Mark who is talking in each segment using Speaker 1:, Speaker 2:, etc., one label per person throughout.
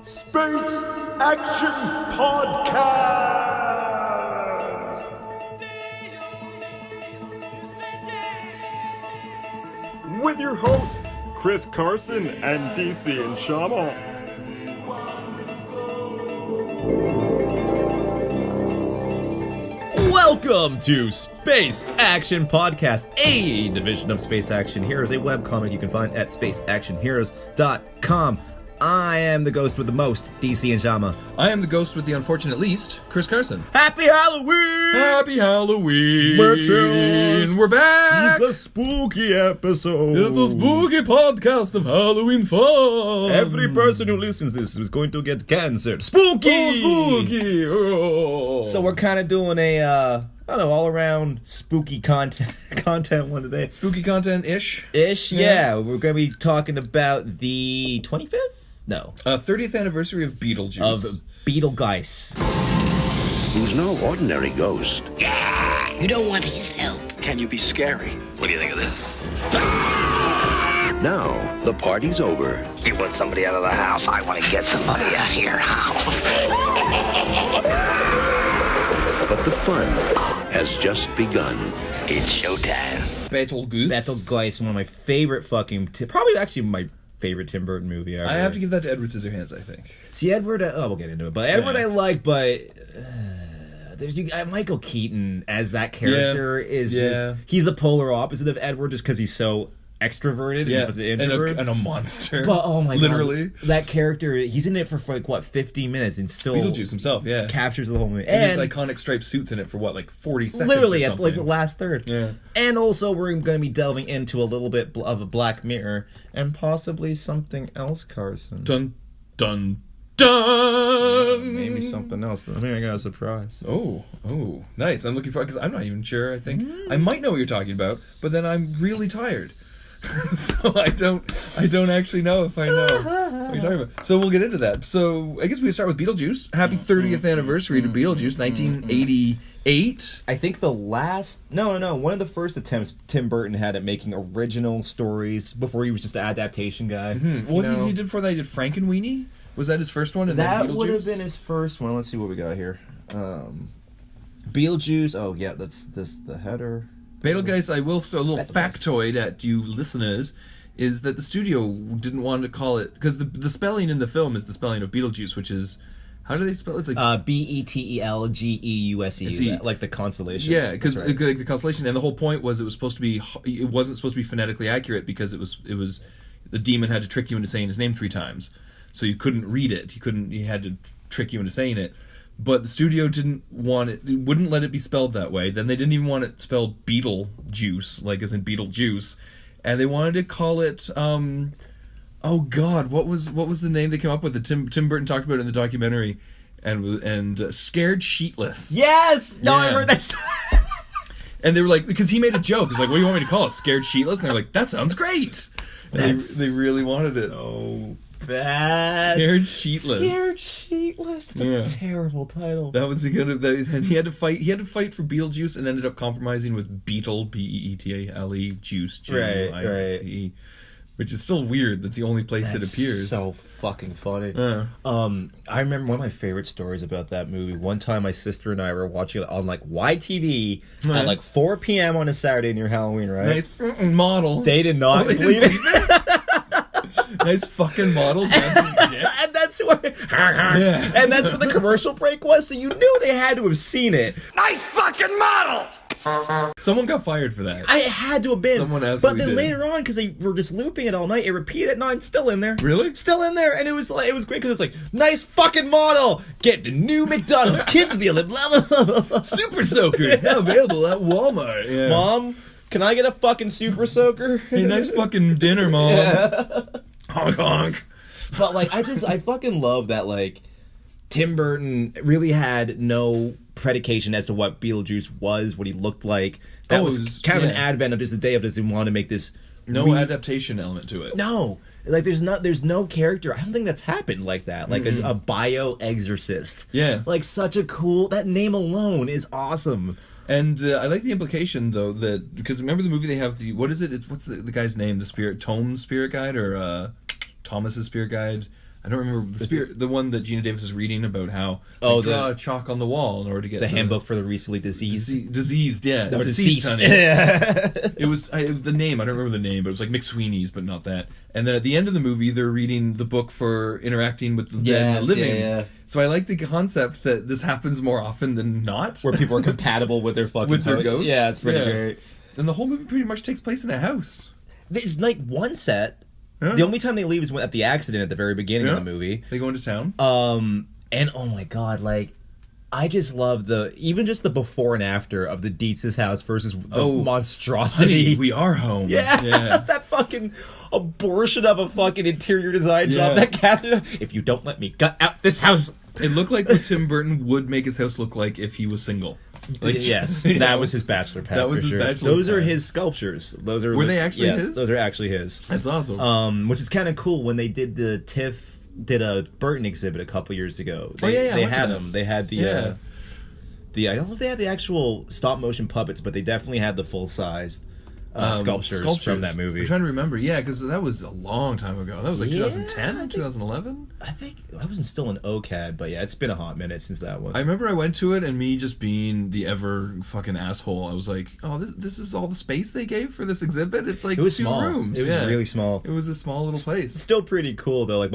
Speaker 1: Space Action Podcast with your hosts Chris Carson and D.C. and Shama.
Speaker 2: Welcome to Space Action Podcast, a division of Space Action Heroes, a webcomic you can find at spaceactionheroes.com. I am the ghost with the most, DC and Shama.
Speaker 3: I am the ghost with the unfortunate least, Chris Carson.
Speaker 2: Happy Halloween!
Speaker 3: Happy Halloween!
Speaker 2: Bitches!
Speaker 3: We're back!
Speaker 2: It's a spooky episode.
Speaker 3: It's a spooky podcast of Halloween fun!
Speaker 2: Every person who listens to this is going to get cancer. Spooky!
Speaker 3: Oh, spooky! Oh.
Speaker 2: So we're kind of doing a, all-around spooky content one today.
Speaker 3: Spooky content-ish?
Speaker 2: Yeah. We're going to be talking about the 25th? No.
Speaker 3: 30th anniversary of Beetlejuice.
Speaker 2: Of Beetlejuice.
Speaker 4: Who's no ordinary ghost.
Speaker 5: You don't want his help.
Speaker 4: Can you be scary?
Speaker 5: What do you think of this?
Speaker 4: Now, the party's over.
Speaker 5: You want somebody out of the house? I want to get somebody out of your house.
Speaker 4: But the fun has just begun.
Speaker 5: It's showtime.
Speaker 3: Beetlejuice.
Speaker 2: One of my favorite probably actually my favorite Tim Burton movie ever.
Speaker 3: I have to give that to Edward Scissorhands, I think.
Speaker 2: See, Edward, we'll get into it, but Edward I like, but Michael Keaton as that character is just, he's the polar opposite of Edward just because he's so extroverted and introvert.
Speaker 3: And a monster.
Speaker 2: But oh my
Speaker 3: literally.
Speaker 2: God, that character, he's in it for 50 minutes and still
Speaker 3: Beetlejuice himself,
Speaker 2: captures the whole movie.
Speaker 3: And his iconic striped suits in it for 40 seconds
Speaker 2: literally
Speaker 3: or
Speaker 2: at the last third.
Speaker 3: Yeah.
Speaker 2: And also we're going to be delving into a little bit of a Black Mirror and possibly something else, Carson.
Speaker 3: Dun, dun, dun!
Speaker 2: Maybe something else. I mean, I got a surprise.
Speaker 3: Oh, nice. I'm looking forward, because I'm not even sure, I think. I might know what you're talking about, but then I'm really tired. So I don't actually know if I know what you're talking about. So we'll get into that. So I guess we start with Beetlejuice. Happy 30th anniversary to Beetlejuice, 1988.
Speaker 2: I think one of the first attempts Tim Burton had at making original stories before he was just an adaptation guy.
Speaker 3: What he did before that? He did Frankenweenie? Was that his first one? And
Speaker 2: that
Speaker 3: then Beetlejuice?
Speaker 2: Would have been his first one. Let's see what we got here. Beetlejuice. Oh yeah, that's the header.
Speaker 3: Beetlejuice, a little factoid at you listeners, is that the studio didn't want to call it, because the spelling in the film is the spelling of Beetlejuice, which is, how do they spell it? It's like Betelgeuse,
Speaker 2: like the constellation.
Speaker 3: Yeah, because like the constellation, and the whole point was it wasn't supposed to be phonetically accurate because it was the demon had to trick you into saying his name 3 times, so you couldn't read it. He had to trick you into saying it. But the studio didn't want it, wouldn't let it be spelled that way. Then they didn't even want it spelled Beetlejuice, like as in Beetlejuice. And they wanted to call it, what was the name they came up with that Tim Burton talked about in the documentary? And Scared Sheetless.
Speaker 2: Yes! No, I heard that story.
Speaker 3: And they were like, because he made a joke. He's like, what do you want me to call it? Scared Sheetless? And they're like, that sounds great! And they really wanted it.
Speaker 2: Oh, bad.
Speaker 3: Scared Sheetless.
Speaker 2: Scared Sheetless. That's a terrible title.
Speaker 3: That was and he had to fight for Beetlejuice and ended up compromising with Beetle, Beetale, Juice, Juice, which is still weird. That's the only place it appears.
Speaker 2: So fucking funny. I remember one of my favorite stories about that movie. One time, my sister and I were watching it on like YTV at 4 p.m. on a Saturday near Halloween. Right?
Speaker 3: Nice model.
Speaker 2: They did not believe it.
Speaker 3: Nice fucking model.
Speaker 2: And that's where, and that's where the commercial break was. So you knew they had to have seen it.
Speaker 5: Nice fucking model!
Speaker 3: Someone got fired for that.
Speaker 2: I had to have been.
Speaker 3: Someone absolutely
Speaker 2: But then
Speaker 3: did.
Speaker 2: later on, because they were just looping it all night, it repeated at 9, still in there.
Speaker 3: Really?
Speaker 2: Still in there, and it was great because it's like, nice fucking model, get the new McDonald's kids meal, and blah blah blah blah.
Speaker 3: Super Soakers now available at Walmart. Yeah.
Speaker 2: Mom, can I get a fucking Super Soaker?
Speaker 3: Hey, nice fucking dinner, Mom.
Speaker 2: Yeah.
Speaker 3: Honk honk.
Speaker 2: But like, I fucking love that like Tim Burton really had no predication as to what Beetlejuice was, what he looked like. That was kind of an advent of just the day of doesn't want to make this
Speaker 3: adaptation element to it.
Speaker 2: No, like there's no character. I don't think that's happened like that. Like a bio exorcist.
Speaker 3: Yeah,
Speaker 2: like such a cool. That name alone is awesome.
Speaker 3: And I like the implication though that because remember the movie they have what's the guy's name, the spirit Tome's spirit guide or Thomas's spirit guide. I don't remember the one that Gina Davis is reading about how draw a chalk on the wall in order to get
Speaker 2: the handbook for the recently diseased.
Speaker 3: Diseased, yeah.
Speaker 2: Or
Speaker 3: Deceased,
Speaker 2: deceased.
Speaker 3: honey. It was the name. I don't remember the name, but it was like McSweeney's, but not that. And then at the end of the movie, they're reading the book for interacting with the dead and the living.
Speaker 2: Yeah.
Speaker 3: So I like the concept that this happens more often than not.
Speaker 2: Where people are compatible with their fucking
Speaker 3: with their ghosts.
Speaker 2: Yeah, it's pretty great.
Speaker 3: And the whole movie pretty much takes place in a house.
Speaker 2: It's like one set.
Speaker 3: Yeah.
Speaker 2: The only time they leave is at the accident at the very beginning of the movie.
Speaker 3: They go into town.
Speaker 2: And oh my god, like, I just love even just the before and after of the Dietz's house versus the monstrosity.
Speaker 3: Honey, we are home.
Speaker 2: Yeah.
Speaker 3: Yeah.
Speaker 2: That fucking abortion of a fucking interior design job. That Catherine, if you don't let me gut out this house.
Speaker 3: It looked like what Tim Burton would make his house look like if he was single.
Speaker 2: Like, yes, that was his bachelor pad.
Speaker 3: That was his bachelor
Speaker 2: Those
Speaker 3: pad.
Speaker 2: are his sculptures. Those are
Speaker 3: Were they actually his?
Speaker 2: Those are actually his.
Speaker 3: That's awesome.
Speaker 2: Which is kind of cool. When they did the TIFF did a Burton exhibit a couple years ago.
Speaker 3: They
Speaker 2: had them. They had the I don't know if they had the actual stop motion puppets, but they definitely had the full sized sculptures from that movie.
Speaker 3: I'm trying to remember, because that was a long time ago. That was like 2010, 2011?
Speaker 2: I think I wasn't still in OCAD, but yeah, it's been a hot minute since that one.
Speaker 3: I remember I went to it, and me just being the ever fucking asshole, I was like, oh, this is all the space they gave for this exhibit? It's like
Speaker 2: it was
Speaker 3: 2
Speaker 2: small.
Speaker 3: rooms.
Speaker 2: It was really small.
Speaker 3: It was a small little place.
Speaker 2: Still pretty cool, though. Like,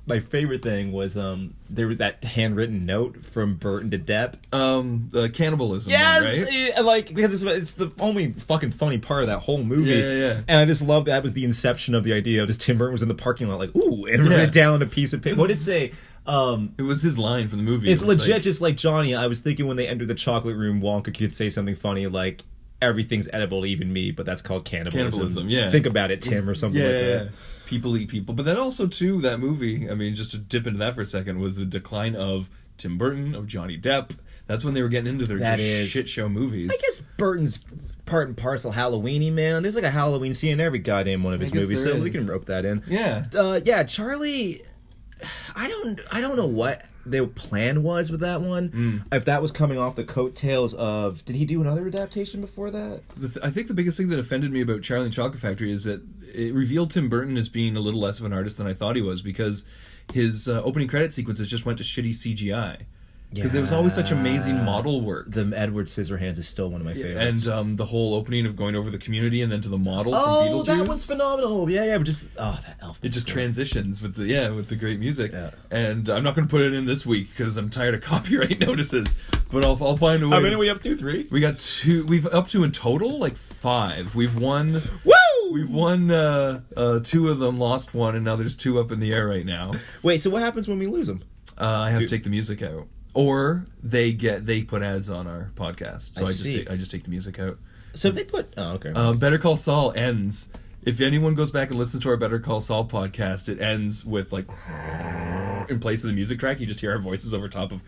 Speaker 2: my favorite thing was there was that handwritten note from Burton to Depp.
Speaker 3: The cannibalism.
Speaker 2: Yes,
Speaker 3: one, right?
Speaker 2: like because it's the only fucking funny part of that whole movie.
Speaker 3: Yeah.
Speaker 2: And I just love that was the inception of the idea of just Tim Burton was in the parking lot, like ooh, and wrote it down on a piece of paper. What did it say?
Speaker 3: It was his line from the movie.
Speaker 2: It's legit, just like Johnny. I was thinking when they entered the chocolate room, Wonka could say something funny like everything's edible, even me, but that's called cannibalism.
Speaker 3: Yeah,
Speaker 2: think about it, Tim, or something like that.
Speaker 3: People eat people. But then also, too, that movie, I mean, just to dip into that for a second, was the decline of Tim Burton, of Johnny Depp. That's when they were getting into their shit show movies.
Speaker 2: I guess Burton's part and parcel Halloween-y, man. There's like a Halloween scene in every goddamn one of his movies, so we can rope that in.
Speaker 3: Yeah.
Speaker 2: Charlie, I don't know what the plan was with that one. If that was coming off the coattails of... Did he do another adaptation before that?
Speaker 3: I think the biggest thing that offended me about Charlie and the Chocolate Factory is that it revealed Tim Burton as being a little less of an artist than I thought he was, because his opening credit sequences just went to shitty CGI. Because there was always such amazing model work.
Speaker 2: The Edward Scissorhands is still one of my favorites.
Speaker 3: And the whole opening of going over the community and then to the model from Beetlejuice.
Speaker 2: That one's phenomenal. Yeah, that elf.
Speaker 3: It just transitions with the great music. Yeah. And I'm not going to put it in this week because I'm tired of copyright notices. But I'll find a way.
Speaker 2: How many are we up to? 3?
Speaker 3: We got 2. We've up to in total like 5. We've won.
Speaker 2: Woo!
Speaker 3: We've won 2 of them, lost 1, and now there's 2 up in the air right now.
Speaker 2: Wait, so what happens when we lose them?
Speaker 3: I have to take the music out. Or they put ads on our podcast, so I just take the music out.
Speaker 2: So if they put okay.
Speaker 3: Better Call Saul ends. If anyone goes back and listens to our Better Call Saul podcast, it ends with like in place of the music track, you just hear our voices over top of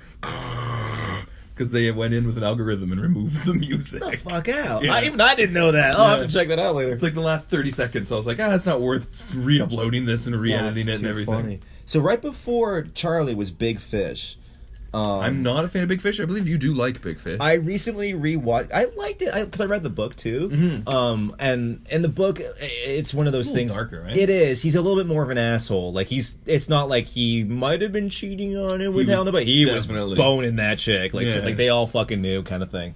Speaker 3: because they went in with an algorithm and removed the music.
Speaker 2: Get the fuck out!
Speaker 3: Yeah.
Speaker 2: I didn't know that. I'll have to check that out later.
Speaker 3: It's like the last 30 seconds. So I was like, it's not worth re-uploading this and re-editing it and everything.
Speaker 2: Funny. So right before Charlie was Big Fish.
Speaker 3: I'm not a fan of Big Fish. I believe you do like Big Fish.
Speaker 2: I recently rewatched. I liked it because I read the book too. Mm-hmm. And in the book, it's one of those things.
Speaker 3: Darker, right?
Speaker 2: It is. He's a little bit more of an asshole. Like it's not like he might have been cheating on it with Helena, but he was boning that chick. Like they all fucking knew, kind of thing.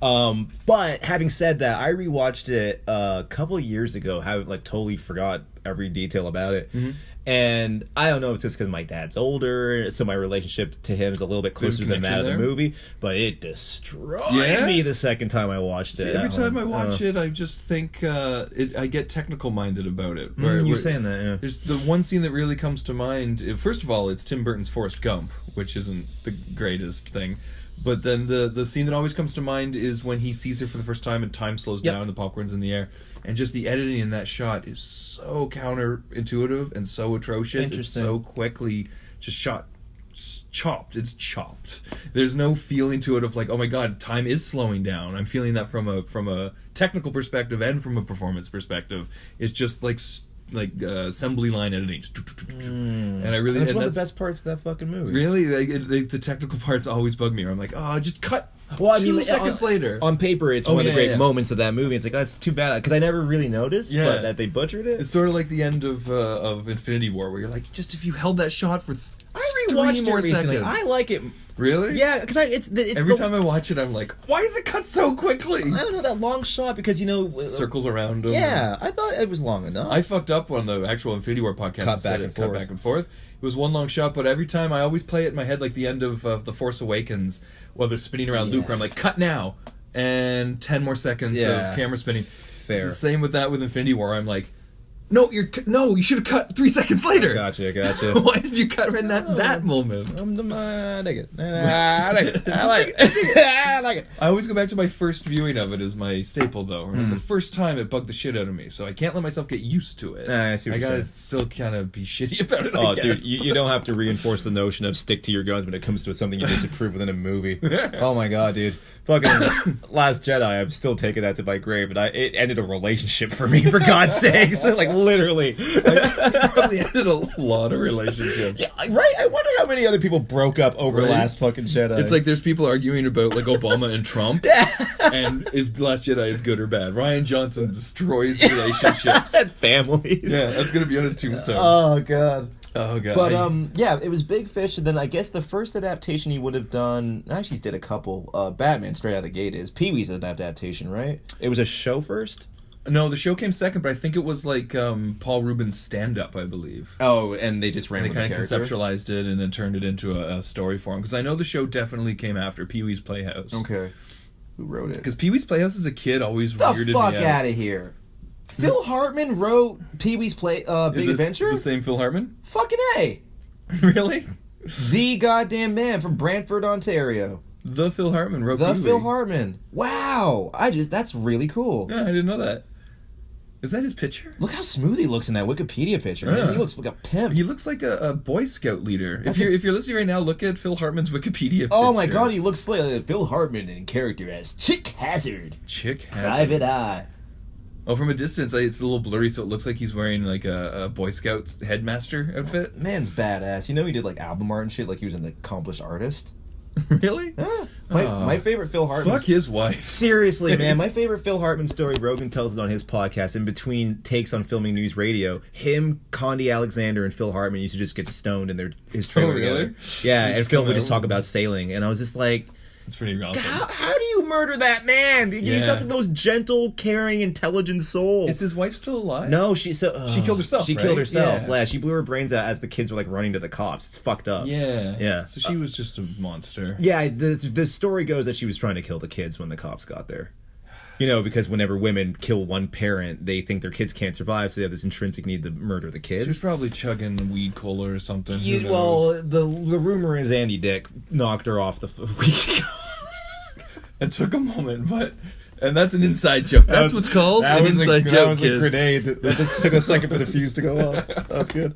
Speaker 2: But having said that, I rewatched it a couple years ago. Totally forgot every detail about it. Mm-hmm. And I don't know if it's just because my dad's older, so my relationship to him is a little bit closer than that of the movie. But it destroyed me the second time I watched it.
Speaker 3: Every time I watch it, I just think I get technical minded about it.
Speaker 2: You're saying that, yeah.
Speaker 3: There's the one scene that really comes to mind. First of all, it's Tim Burton's Forrest Gump, which isn't the greatest thing. But then the scene that always comes to mind is when he sees her for the first time and time slows down, the popcorn's in the air. And just the editing in that shot is so counterintuitive and so atrocious. It's so quickly just shot. Chopped. It's chopped. There's no feeling to it of like, oh my god, time is slowing down. I'm feeling that from a technical perspective and from a performance perspective. It's just like assembly line editing. And I really...
Speaker 2: That's one of the best parts of that fucking movie.
Speaker 3: Really? The technical parts always bug me. Where I'm like, oh, just cut...
Speaker 2: Well, I mean,
Speaker 3: 2 seconds later.
Speaker 2: On paper, it's one of the great moments of that movie. It's like, that's too bad. Because I never really noticed, but that they butchered it.
Speaker 3: It's sort of like the end of Infinity War, where you're like, just if you held that shot for
Speaker 2: I rewatched it recently.
Speaker 3: seconds.
Speaker 2: I like it.
Speaker 3: Really?
Speaker 2: Yeah, because it's
Speaker 3: every time I watch it, I'm like, why is it cut so quickly?
Speaker 2: I don't know, that long shot, because,
Speaker 3: circles around them.
Speaker 2: Yeah, I thought it was long enough.
Speaker 3: I fucked up on the actual Infinity War podcast.
Speaker 2: Cut back and forth.
Speaker 3: It was one long shot, but every time I always play it in my head like the end of The Force Awakens, while they're spinning around Luke, where I'm like, cut now! And 10 more seconds of camera spinning.
Speaker 2: Fair.
Speaker 3: It's the same with Infinity War. I'm like, no, you should have cut 3 seconds later.
Speaker 2: Gotcha.
Speaker 3: Why did you cut in that moment?
Speaker 2: I like it. I like it. I like it.
Speaker 3: I always go back to my first viewing of it as my staple, though. The first time, it bugged the shit out of me, so I can't let myself get used to it.
Speaker 2: I see what
Speaker 3: I
Speaker 2: you're
Speaker 3: gotta
Speaker 2: saying.
Speaker 3: still kind of be shitty about it.
Speaker 2: Oh, dude, you don't have to reinforce the notion of stick to your guns when it comes to something you disapprove within a movie. Oh my god, dude. Fucking Last Jedi, I'm still taking that to my grave, but it ended a relationship for me, for God's sakes. Like, literally.
Speaker 3: Probably ended a lot of relationships.
Speaker 2: Yeah, right? I wonder how many other people broke up over Last fucking Jedi.
Speaker 3: It's like there's people arguing about, like, Obama and Trump, and if Last Jedi is good or bad. Ryan Johnson destroys relationships.
Speaker 2: And families.
Speaker 3: Yeah, that's gonna be on his tombstone.
Speaker 2: Oh, God.
Speaker 3: Oh, God.
Speaker 2: But, yeah, it was Big Fish, and then I guess the first adaptation he would have done, actually he did a couple, Batman straight out of the gate is. Pee-wee's an adaptation, right? It was a show first?
Speaker 3: No, the show came second, but I think it was like Paul Rubin's stand-up, I believe.
Speaker 2: Oh, and they just ran with the
Speaker 3: kind of
Speaker 2: character?
Speaker 3: conceptualized it and then turned it into a story for him. Because I know the show definitely came after Pee-wee's Playhouse.
Speaker 2: Okay. Who wrote it?
Speaker 3: Because Pee-wee's Playhouse as a kid always
Speaker 2: the
Speaker 3: weirded me out.
Speaker 2: fuck out of here. Phil Hartman wrote Pee-wee's Big Adventure?
Speaker 3: The same Phil Hartman?
Speaker 2: Fucking A.
Speaker 3: Really?
Speaker 2: The goddamn man from Brantford, Ontario.
Speaker 3: The Phil Hartman wrote
Speaker 2: The
Speaker 3: Pee-wee.
Speaker 2: Phil Hartman. Wow. That's really cool.
Speaker 3: Yeah, I didn't know that. Is that his picture?
Speaker 2: Look how smooth he looks in that Wikipedia picture. Man.
Speaker 3: Yeah.
Speaker 2: He looks like a pimp.
Speaker 3: He looks like a Boy Scout leader. If you're listening right now, look at Phil Hartman's Wikipedia picture.
Speaker 2: Oh my god, he looks like Phil Hartman in character as Chick Hazard.
Speaker 3: Chick Hazard.
Speaker 2: Private Eye.
Speaker 3: Oh, from a distance, it's a little blurry, so it looks like he's wearing like a Boy Scout headmaster outfit.
Speaker 2: Man's badass. You know he did like album art and shit, like he was an accomplished artist.
Speaker 3: Really?
Speaker 2: Yeah. My favorite Phil Hartman.
Speaker 3: Fuck his wife.
Speaker 2: Seriously, man. My favorite Phil Hartman story, Rogan tells it on his podcast, in between takes on filming news radio. Him, Condi Alexander, and Phil Hartman used to just get stoned in his trailer.
Speaker 3: Oh, really?
Speaker 2: Together. Yeah, and Phil would just talk about sailing, and I was just like...
Speaker 3: It's pretty awesome.
Speaker 2: How do you murder that man? He sounds like the most gentle, caring, intelligent soul.
Speaker 3: Is his wife still alive?
Speaker 2: No, she
Speaker 3: killed herself.
Speaker 2: She
Speaker 3: right?
Speaker 2: killed herself.
Speaker 3: Yeah.
Speaker 2: Yeah, she blew her brains out as the kids were like running to the cops. It's fucked up.
Speaker 3: Yeah. So she was just a monster.
Speaker 2: Yeah, the story goes that she was trying to kill the kids when the cops got there. You know, because whenever women kill one parent, they think their kids can't survive, so they have this intrinsic need to murder the kids.
Speaker 3: She was probably chugging weed cola or something.
Speaker 2: Well, the rumor is Andy Dick knocked her off the week ago.
Speaker 3: It took a moment, and that's an inside joke. That's what's called an inside joke. That was
Speaker 2: a grenade. That just took a second for the fuse to go off. That was good.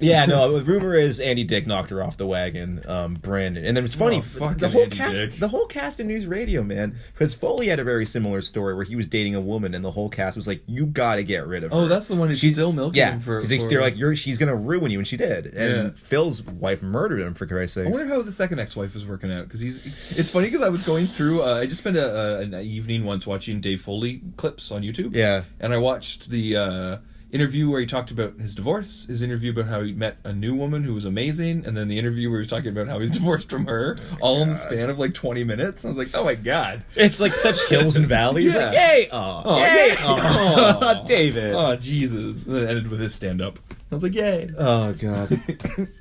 Speaker 2: Yeah, no. The rumor is Andy Dick knocked her off the wagon. Brandon, and then it's funny. The whole cast of News Radio, man, because Foley had a very similar story where he was dating a woman, and the whole cast was like, "You got to get rid of her."
Speaker 3: Oh, that's the one who's still milking him for.
Speaker 2: They're like, she's gonna ruin you, and she did. And Phil's wife murdered him, for Christ's sake.
Speaker 3: I wonder how the second ex-wife is working out, because it's funny because I was going through. I just spent an evening once watching Dave Foley clips on YouTube.
Speaker 2: Yeah.
Speaker 3: And I watched the interview where he talked about his divorce, his interview about how he met a new woman who was amazing, and then the interview where he was talking about how he's divorced from her, all in the span of like 20 minutes. I was like, oh my god.
Speaker 2: It's like such hills and valleys.
Speaker 3: Yeah.
Speaker 2: Like, yay! Oh, David.
Speaker 3: Oh, Jesus. And then it ended with his stand-up. I was like, yay.
Speaker 2: Oh, God.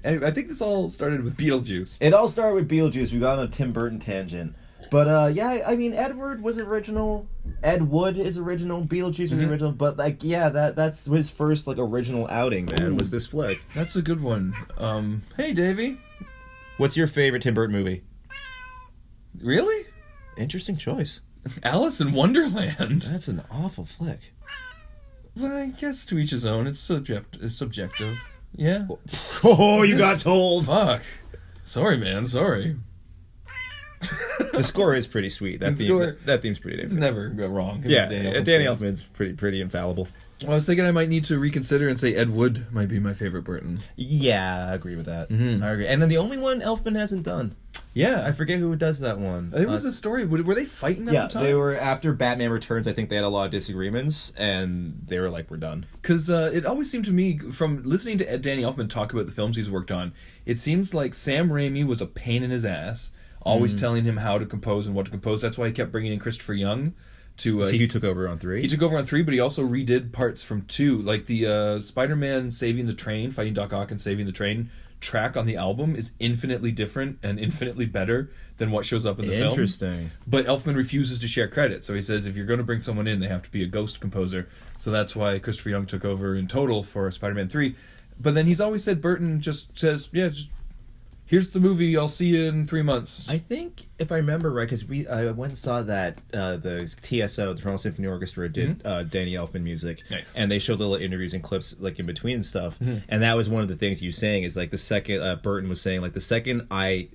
Speaker 3: And I think this all started with Beetlejuice.
Speaker 2: It all started with Beetlejuice. We got on a Tim Burton tangent. But, yeah, I mean, Edward was original. Ed Wood is original. Beetlejuice was original. But, like, yeah, that's his first, like, original outing, man, was this flick.
Speaker 3: That's a good one. Hey, Davey.
Speaker 2: What's your favorite Tim Burton movie?
Speaker 3: Really?
Speaker 2: Interesting choice.
Speaker 3: Alice in Wonderland.
Speaker 2: That's an awful flick.
Speaker 3: Well, I guess to each his own. It's subjective. Yeah.
Speaker 2: Oh, you got told.
Speaker 3: Fuck. Sorry, man. Sorry.
Speaker 2: The score is pretty sweet. That theme's pretty.
Speaker 3: It's never wrong.
Speaker 2: Yeah, Danny Elfman's pretty infallible.
Speaker 3: Well, I was thinking I might need to reconsider and say Ed Wood might be my favorite Burton.
Speaker 2: Yeah, I agree with that.
Speaker 3: Mm-hmm.
Speaker 2: I agree. And then the only one Elfman hasn't done.
Speaker 3: Yeah.
Speaker 2: I forget who does that one.
Speaker 3: It was a story. Were they fighting at the time?
Speaker 2: They were after Batman Returns. I think they had a lot of disagreements, and they were like, "We're done."
Speaker 3: Because it always seemed to me, from listening to Danny Elfman talk about the films he's worked on, it seems like Sam Raimi was a pain in his ass, always telling him how to compose and what to compose. That's why he kept bringing in Christopher Young to...
Speaker 2: See who took over on 3?
Speaker 3: He took over on 3, but he also redid parts from 2. Like the Spider-Man Saving the Train, fighting Doc Ock and saving the train track on the album is infinitely different and infinitely better than what shows up in the film.
Speaker 2: Interesting.
Speaker 3: But Elfman refuses to share credit, so he says if you're going to bring someone in, they have to be a ghost composer. So that's why Christopher Young took over in total for Spider-Man 3. But then he's always said Burton just says, yeah, just, here's the movie, I'll see you in 3 months.
Speaker 2: I think, if I remember right, because I went and saw that the TSO, the Toronto Symphony Orchestra, did Danny Elfman music.
Speaker 3: Nice.
Speaker 2: And they showed little interviews and clips like in between and stuff. And that was one of the things you were saying is like the second, Burton was saying, like the second I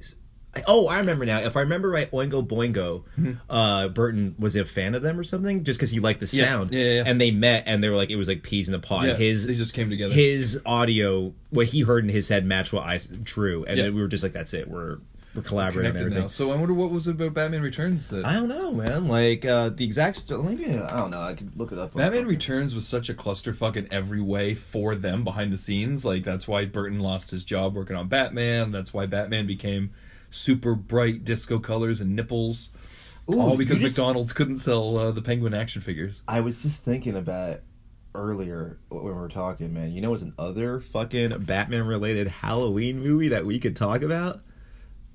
Speaker 2: remember now. If I remember right, Oingo Boingo, Burton was a fan of them or something, just because he liked the sound.
Speaker 3: Yeah.
Speaker 2: And they met, and they were like, it was like peas in a pod.
Speaker 3: Yeah, they just came together.
Speaker 2: His audio, what he heard in his head, matched what I drew, and then we were just like, that's it. We're collaborating and everything.
Speaker 3: Now. So I wonder what was it about Batman Returns that...
Speaker 2: I don't know, man. Like the exact maybe I don't know. I could look it up.
Speaker 3: Batman Returns was such a clusterfuck in every way for them behind the scenes. Like that's why Burton lost his job working on Batman. That's why Batman became super bright disco colors and nipples. All because McDonald's couldn't sell the Penguin action figures.
Speaker 2: I was just thinking about earlier when we were talking, man. You know what's another fucking Batman related Halloween movie that we could talk about?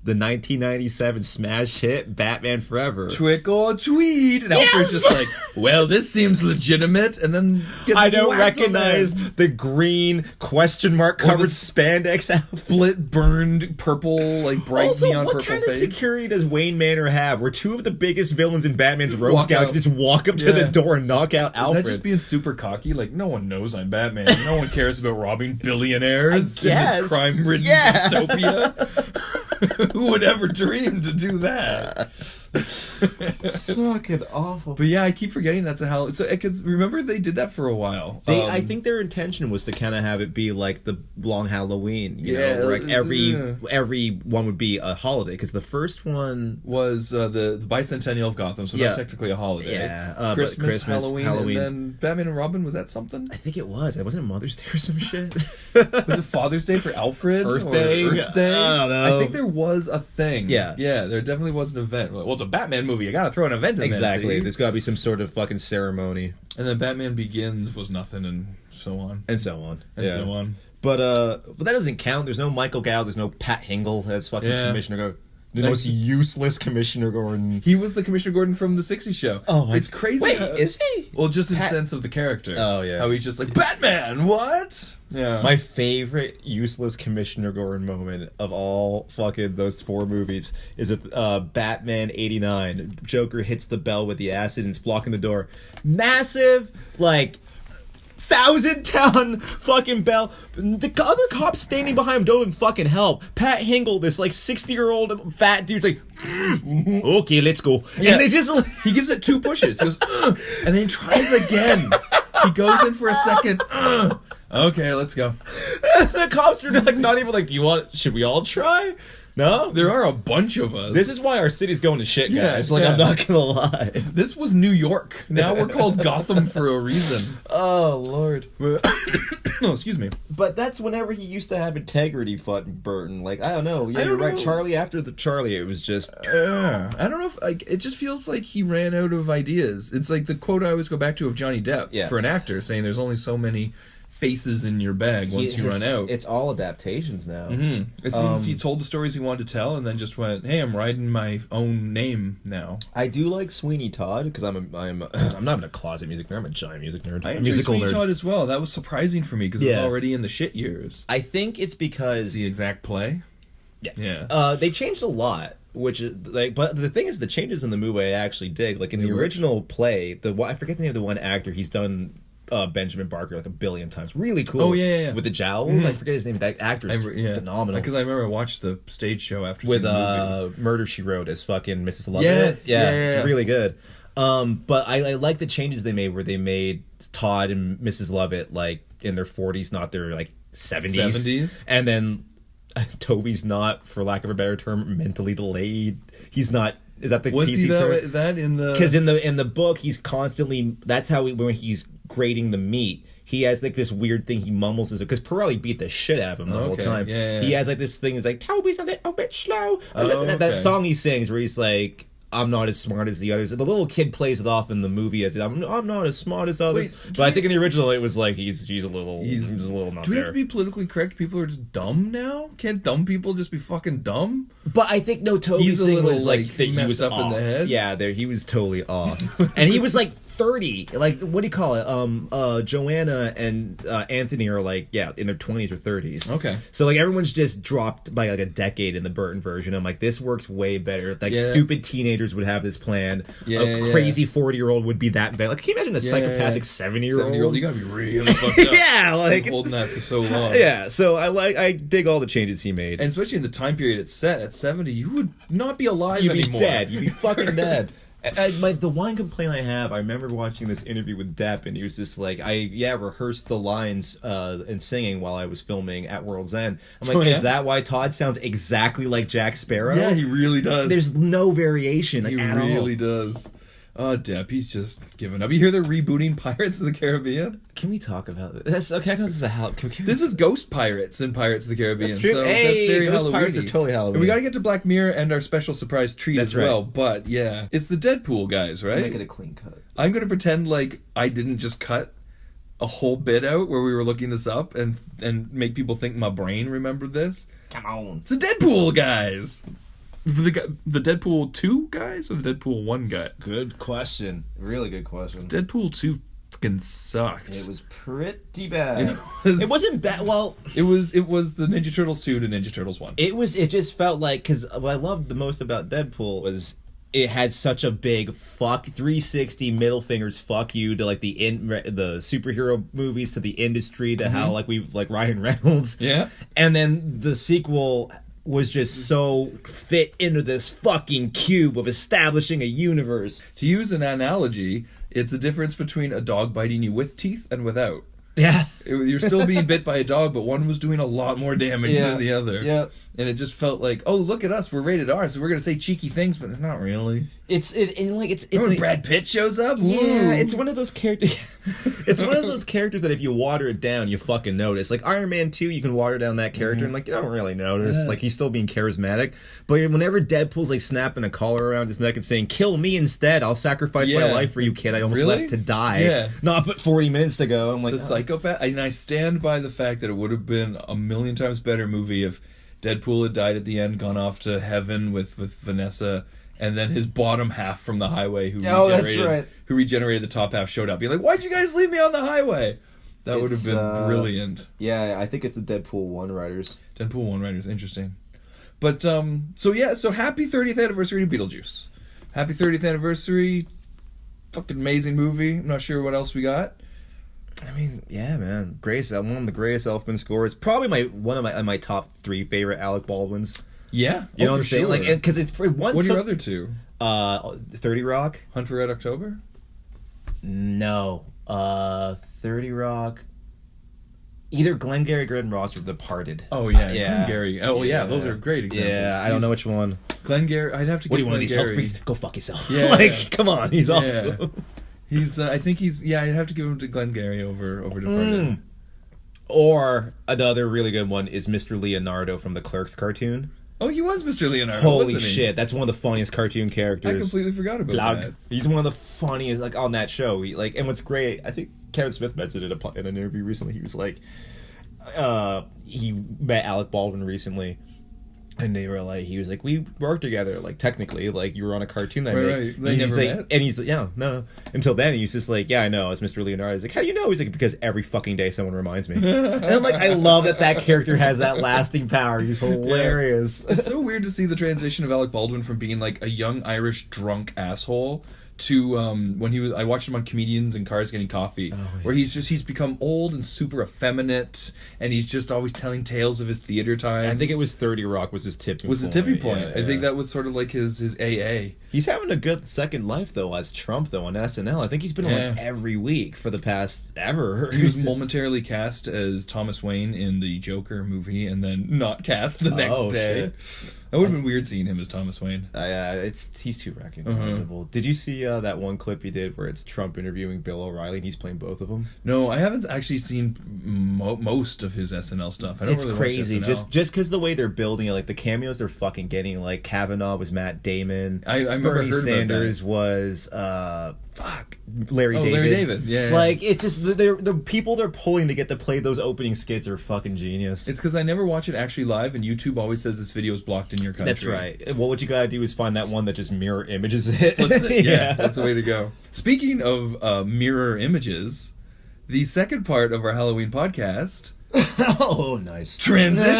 Speaker 2: The 1997 smash hit Batman Forever.
Speaker 3: Trick or treat. And Alfred's just like, well, this seems legitimate. And then
Speaker 2: I don't recognize the green question mark covered spandex outfit.
Speaker 3: Split, burned, purple, like bright
Speaker 2: also,
Speaker 3: neon
Speaker 2: what
Speaker 3: purple
Speaker 2: kind
Speaker 3: face.
Speaker 2: of security does Wayne Manor have where two of the biggest villains in Batman's rogues
Speaker 3: Walk
Speaker 2: gallery
Speaker 3: out.
Speaker 2: just walk up to the door and knock out Alfred?
Speaker 3: Is that just being super cocky? Like, no one knows I'm Batman. No one cares about robbing billionaires in this crime-ridden dystopia. Who would ever dream to do that?
Speaker 2: It's fucking awful.
Speaker 3: But yeah, I keep forgetting that's a Halloween. So, because remember they did that for a while.
Speaker 2: I think their intention was to kind of have it be like the long Halloween, you know, where like every one would be a holiday. Because the first one
Speaker 3: was the bicentennial of Gotham, so not technically a holiday.
Speaker 2: Yeah,
Speaker 3: Christmas, Halloween, and then Batman and Robin. Was that something?
Speaker 2: I think it was. It wasn't Mother's Day or some shit.
Speaker 3: Was it Father's Day for Alfred?
Speaker 2: Earth Day?
Speaker 3: Earth Day?
Speaker 2: I don't know.
Speaker 3: I think there was a thing. Yeah, there definitely was an event. Well, it's a Batman movie. You gotta throw an event in there.
Speaker 2: Exactly. There's gotta be some sort of fucking ceremony.
Speaker 3: And then Batman Begins was nothing, and so on.
Speaker 2: And so on.
Speaker 3: So on.
Speaker 2: But that doesn't count. There's no Michael Gow. There's no Pat Hingle. That's fucking Commissioner Gordon. The most useless Commissioner Gordon.
Speaker 3: He was the Commissioner Gordon from the 60s show.
Speaker 2: Oh,
Speaker 3: it's crazy.
Speaker 2: Wait, is he?
Speaker 3: Well, just in sense of the character.
Speaker 2: Oh, yeah.
Speaker 3: How he's just like, Batman, what? Yeah.
Speaker 2: My favorite useless Commissioner Gordon moment of all fucking those 4 movies is at Batman 89. Joker hits the bell with the acid and it's blocking the door. Massive, like, 1,000-ton fucking bell. The other cops standing behind him don't even fucking help. Pat Hingle, this like 60-year-old fat dude's like, okay, let's go.
Speaker 3: Yeah.
Speaker 2: And they just
Speaker 3: he gives it 2 pushes. He goes, and then he tries again. He goes in for a second. Okay, let's go.
Speaker 2: The cops are like not even like, should we all try? No?
Speaker 3: There are a bunch of us.
Speaker 2: This is why our city's going to shit, guys.
Speaker 3: Yeah,
Speaker 2: I'm not gonna lie.
Speaker 3: This was New York. Now we're called Gotham for a reason.
Speaker 2: Oh, Lord.
Speaker 3: No, excuse me.
Speaker 2: But that's whenever he used to have integrity, Burton. Like, I don't know. Yeah, you're right. Charlie, after the Charlie, it was just...
Speaker 3: I don't know if... Like, it just feels like he ran out of ideas. It's like the quote I always go back to of Johnny Depp for an actor, saying there's only so many faces in your bag once you run out.
Speaker 2: It's all adaptations now.
Speaker 3: Mm-hmm. It seems he told the stories he wanted to tell and then just went, hey, I'm writing my own name now.
Speaker 2: I do like Sweeney Todd because I'm not even a closet music nerd. I'm a giant music nerd.
Speaker 3: I enjoy Sweeney Todd as well. That was surprising for me because it was already in the shit years.
Speaker 2: I think it's because...
Speaker 3: The exact play?
Speaker 2: Yeah. They changed a lot. Which is like, but the thing is, the changes in the movie I actually dig. Like in the original play, I forget the name of the one actor. He's done Benjamin Barker like a billion times. Really cool.
Speaker 3: Oh yeah.
Speaker 2: With the jowls. I forget his name. That actor is phenomenal.
Speaker 3: Because I remember I watched the stage show after
Speaker 2: with
Speaker 3: seeing the movie.
Speaker 2: Murder She Wrote as fucking Mrs. Lovett.
Speaker 3: Yes.
Speaker 2: Yeah. It's really good. But I like the changes they made, where they made Todd and Mrs. Lovett like in their 40s, not their like 70s. And then Toby's not, for lack of a better term, mentally delayed. He's not. Is that the
Speaker 3: was
Speaker 2: PC
Speaker 3: he
Speaker 2: term?
Speaker 3: that in the?
Speaker 2: Because in the book, he's constantly. That's how when he's grating the meat. He has like this weird thing he mumbles, because Pirelli beat the shit out of him the whole time.
Speaker 3: Yeah.
Speaker 2: He has like this thing. It's like, Toby's a little bit slow.
Speaker 3: Oh,
Speaker 2: that song he sings where he's like, I'm not as smart as the others. The little kid plays it off in the movie as I'm not as smart as others. But I think in the original it was like he's a little not
Speaker 3: Do we
Speaker 2: there.
Speaker 3: have to be politically correct? People are just dumb now. Can't dumb people just be fucking dumb?
Speaker 2: But I think Toby's
Speaker 3: He's a
Speaker 2: thing
Speaker 3: little,
Speaker 2: was like
Speaker 3: like,
Speaker 2: that he
Speaker 3: messed
Speaker 2: was
Speaker 3: up
Speaker 2: off.
Speaker 3: in the head.
Speaker 2: Yeah, he was totally off, and he was like 30. Like, what do you call it? Joanna and Anthony are like in their 20s or 30s.
Speaker 3: Okay,
Speaker 2: so like everyone's just dropped by like a decade in the Burton version. I'm like, this works way better. Like stupid teenagers would have this plan. A crazy 40-year-old would be that bad. Like, can you imagine a psychopathic 70-year-old?
Speaker 3: You gotta be really fucked up.
Speaker 2: Yeah, like
Speaker 3: holding that for so long.
Speaker 2: Yeah, so I dig all the changes he made,
Speaker 3: and especially in the time period it's set at 70, you would not be alive
Speaker 2: You'd
Speaker 3: anymore.
Speaker 2: be dead. You'd be fucking dead. The one complaint I have, I remember watching this interview with Depp, and he was just like, I rehearsed the lines and singing while I was filming at World's End. I'm like, is that why Todd sounds exactly like Jack Sparrow?
Speaker 3: Yeah, he really does.
Speaker 2: There's no variation at all.
Speaker 3: He really does. Oh, Depp, he's just given up. You hear they're rebooting Pirates of the Caribbean?
Speaker 2: Can we talk about this? Okay, I know this is a Halloween.
Speaker 3: This is Ghost Pirates in Pirates of the Caribbean.
Speaker 2: That's true.
Speaker 3: So
Speaker 2: hey,
Speaker 3: that's very
Speaker 2: Ghost
Speaker 3: Halloween-y.
Speaker 2: Pirates are totally Halloween.
Speaker 3: And we got to get to Black Mirror and our special surprise treat as well. But yeah, it's the Deadpool guys, right?
Speaker 2: Make it a clean cut.
Speaker 3: I'm going to pretend like I didn't just cut a whole bit out where we were looking this up and make people think my brain remembered this.
Speaker 2: Come on.
Speaker 3: It's the Deadpool guys.
Speaker 1: The Deadpool 2 guys or the Deadpool 1 guys?
Speaker 2: Good question. Really good question.
Speaker 1: Deadpool 2 fucking sucked.
Speaker 2: It was pretty bad. It wasn't bad. Well,
Speaker 3: it was the Ninja Turtles 2 to Ninja Turtles 1.
Speaker 2: It just felt like, because what I loved the most about Deadpool was it had such a big 360 middle fingers fuck you to like the superhero movies, to the industry, to how like Ryan Reynolds.
Speaker 3: Yeah.
Speaker 2: And then the sequel was just so fit into this fucking cube of establishing a universe.
Speaker 3: To use an analogy, it's the difference between a dog biting you with teeth and without.
Speaker 2: Yeah.
Speaker 3: You're still being bit by a dog, but one was doing a lot more damage than the other.
Speaker 2: Yeah.
Speaker 3: And it just felt like, oh, look at us, we're rated R, so we're going to say cheeky things, but not really.
Speaker 2: It's
Speaker 3: when Brad Pitt shows up?
Speaker 2: Yeah,
Speaker 3: Woo.
Speaker 2: it's one of those characters. It's one of those characters that if you water it down, you fucking notice. Like Iron Man 2, you can water down that character and like you don't really notice. Like he's still being charismatic. But whenever Deadpool's like snapping a collar around his neck and saying, "Kill me instead, I'll sacrifice my life for you, kid. I almost left to die."
Speaker 3: Yeah.
Speaker 2: Not but 40 minutes to go. I'm like,
Speaker 3: the psychopath. And I stand by the fact that it would have been a million times better movie if Deadpool had died at the end, gone off to heaven with Vanessa, and then his bottom half from the highway who regenerated the top half showed up. You're like, why'd you guys leave me on the highway? That would have been brilliant.
Speaker 2: Yeah, I think it's the Deadpool 1 writers.
Speaker 3: Deadpool 1 writers, interesting. But, so happy 30th anniversary to Beetlejuice. Happy 30th anniversary. Fucking amazing movie. I'm not sure what else we got.
Speaker 2: I mean, yeah, man. One of the greatest Elfman scores. Probably one of my top 3 favorite Alec Baldwins.
Speaker 3: Yeah,
Speaker 2: you know what I'm saying? Sure. Like, because
Speaker 3: what are your other two?
Speaker 2: 30 Rock,
Speaker 3: Hunt for Red October.
Speaker 2: No, 30 Rock. Either Glengarry Glen Ross or The Departed.
Speaker 3: Oh yeah, Glengarry. Oh yeah, those are great examples.
Speaker 2: Yeah, I don't know which one.
Speaker 3: Glengarry. I'd have to.
Speaker 2: What do you want of these health freaks? Go fuck yourself. Yeah, come on, he's awesome.
Speaker 3: He's. I think he's. Yeah, I'd have to give him to Glengarry over Departed.
Speaker 2: Or another really good one is Mr. Leonardo from the Clerks cartoon.
Speaker 3: Oh, he was Mr. Leonardo.
Speaker 2: Holy shit, that's one of the funniest cartoon characters.
Speaker 3: I completely forgot about that.
Speaker 2: He's one of the funniest, like, on that show. And what's great, I think Kevin Smith mentioned it in an interview recently. He was like, he met Alec Baldwin recently, and they were like, he was like, we worked together, like, technically, like, you were on a cartoon that I made.
Speaker 3: Right. They never met?
Speaker 2: And he's like, yeah, no. Until then, he was just like, yeah, I know, it's Mr. Leonardo. He's like, how do you know? He's like, because every fucking day someone reminds me. And I'm like, I love that character has that lasting power. He's hilarious.
Speaker 3: Yeah. It's so weird to see the transition of Alec Baldwin from being, like, a young Irish drunk asshole to when he was. I watched him on Comedians in Cars Getting Coffee, where he's become old and super effeminate, and he's just always telling tales of his theater time.
Speaker 2: I think it was 30 Rock was his tipping point.
Speaker 3: Yeah. I think that was sort of like his AA.
Speaker 2: He's having a good second life though as Trump though on SNL. I think he's been on like every week for the past ever.
Speaker 3: He was momentarily cast as Thomas Wayne in the Joker movie, and then not cast the next day. Shit. That would have been weird seeing him as Thomas Wayne.
Speaker 2: He's too recognizable. Did you see that one clip he did where it's Trump interviewing Bill O'Reilly and he's playing both of them?
Speaker 3: No, I haven't actually seen most of his SNL stuff. I don't really
Speaker 2: crazy.
Speaker 3: watch SNL.
Speaker 2: Just because the way they're building it, like the cameos they're fucking getting. Like Kavanaugh was Matt Damon.
Speaker 3: I remember
Speaker 2: Bernie Sanders was Larry David.
Speaker 3: Larry David. Yeah.
Speaker 2: Like it's just the people they're pulling to get to play those opening skits are fucking genius.
Speaker 3: It's because I never watch it actually live, and YouTube always says this video is blocked in your country.
Speaker 2: That's right. Well, what you gotta do is find that one that just mirror images it.
Speaker 3: Flips it. Yeah, that's the way to go. Speaking of mirror images, the second part of our Halloween podcast.
Speaker 2: Oh, nice.
Speaker 3: Transition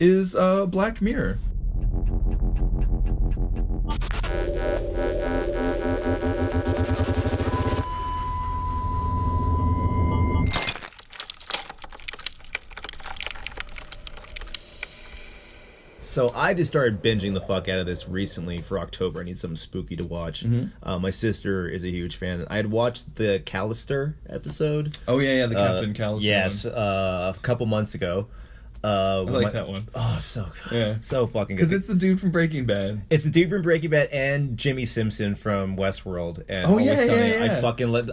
Speaker 3: is Black Mirror.
Speaker 2: So I just started binging the fuck out of this recently for October. I need something spooky to watch. Mm-hmm. My sister is a huge fan. I had watched the Callister episode.
Speaker 3: Oh yeah, the Captain Callister.
Speaker 2: Yes, one. A couple months ago.
Speaker 3: I like that one.
Speaker 2: Oh, so good. Yeah. So fucking good.
Speaker 3: Because it's the dude from Breaking Bad.
Speaker 2: It's the dude from Breaking Bad and Jimmy Simpson from Westworld. And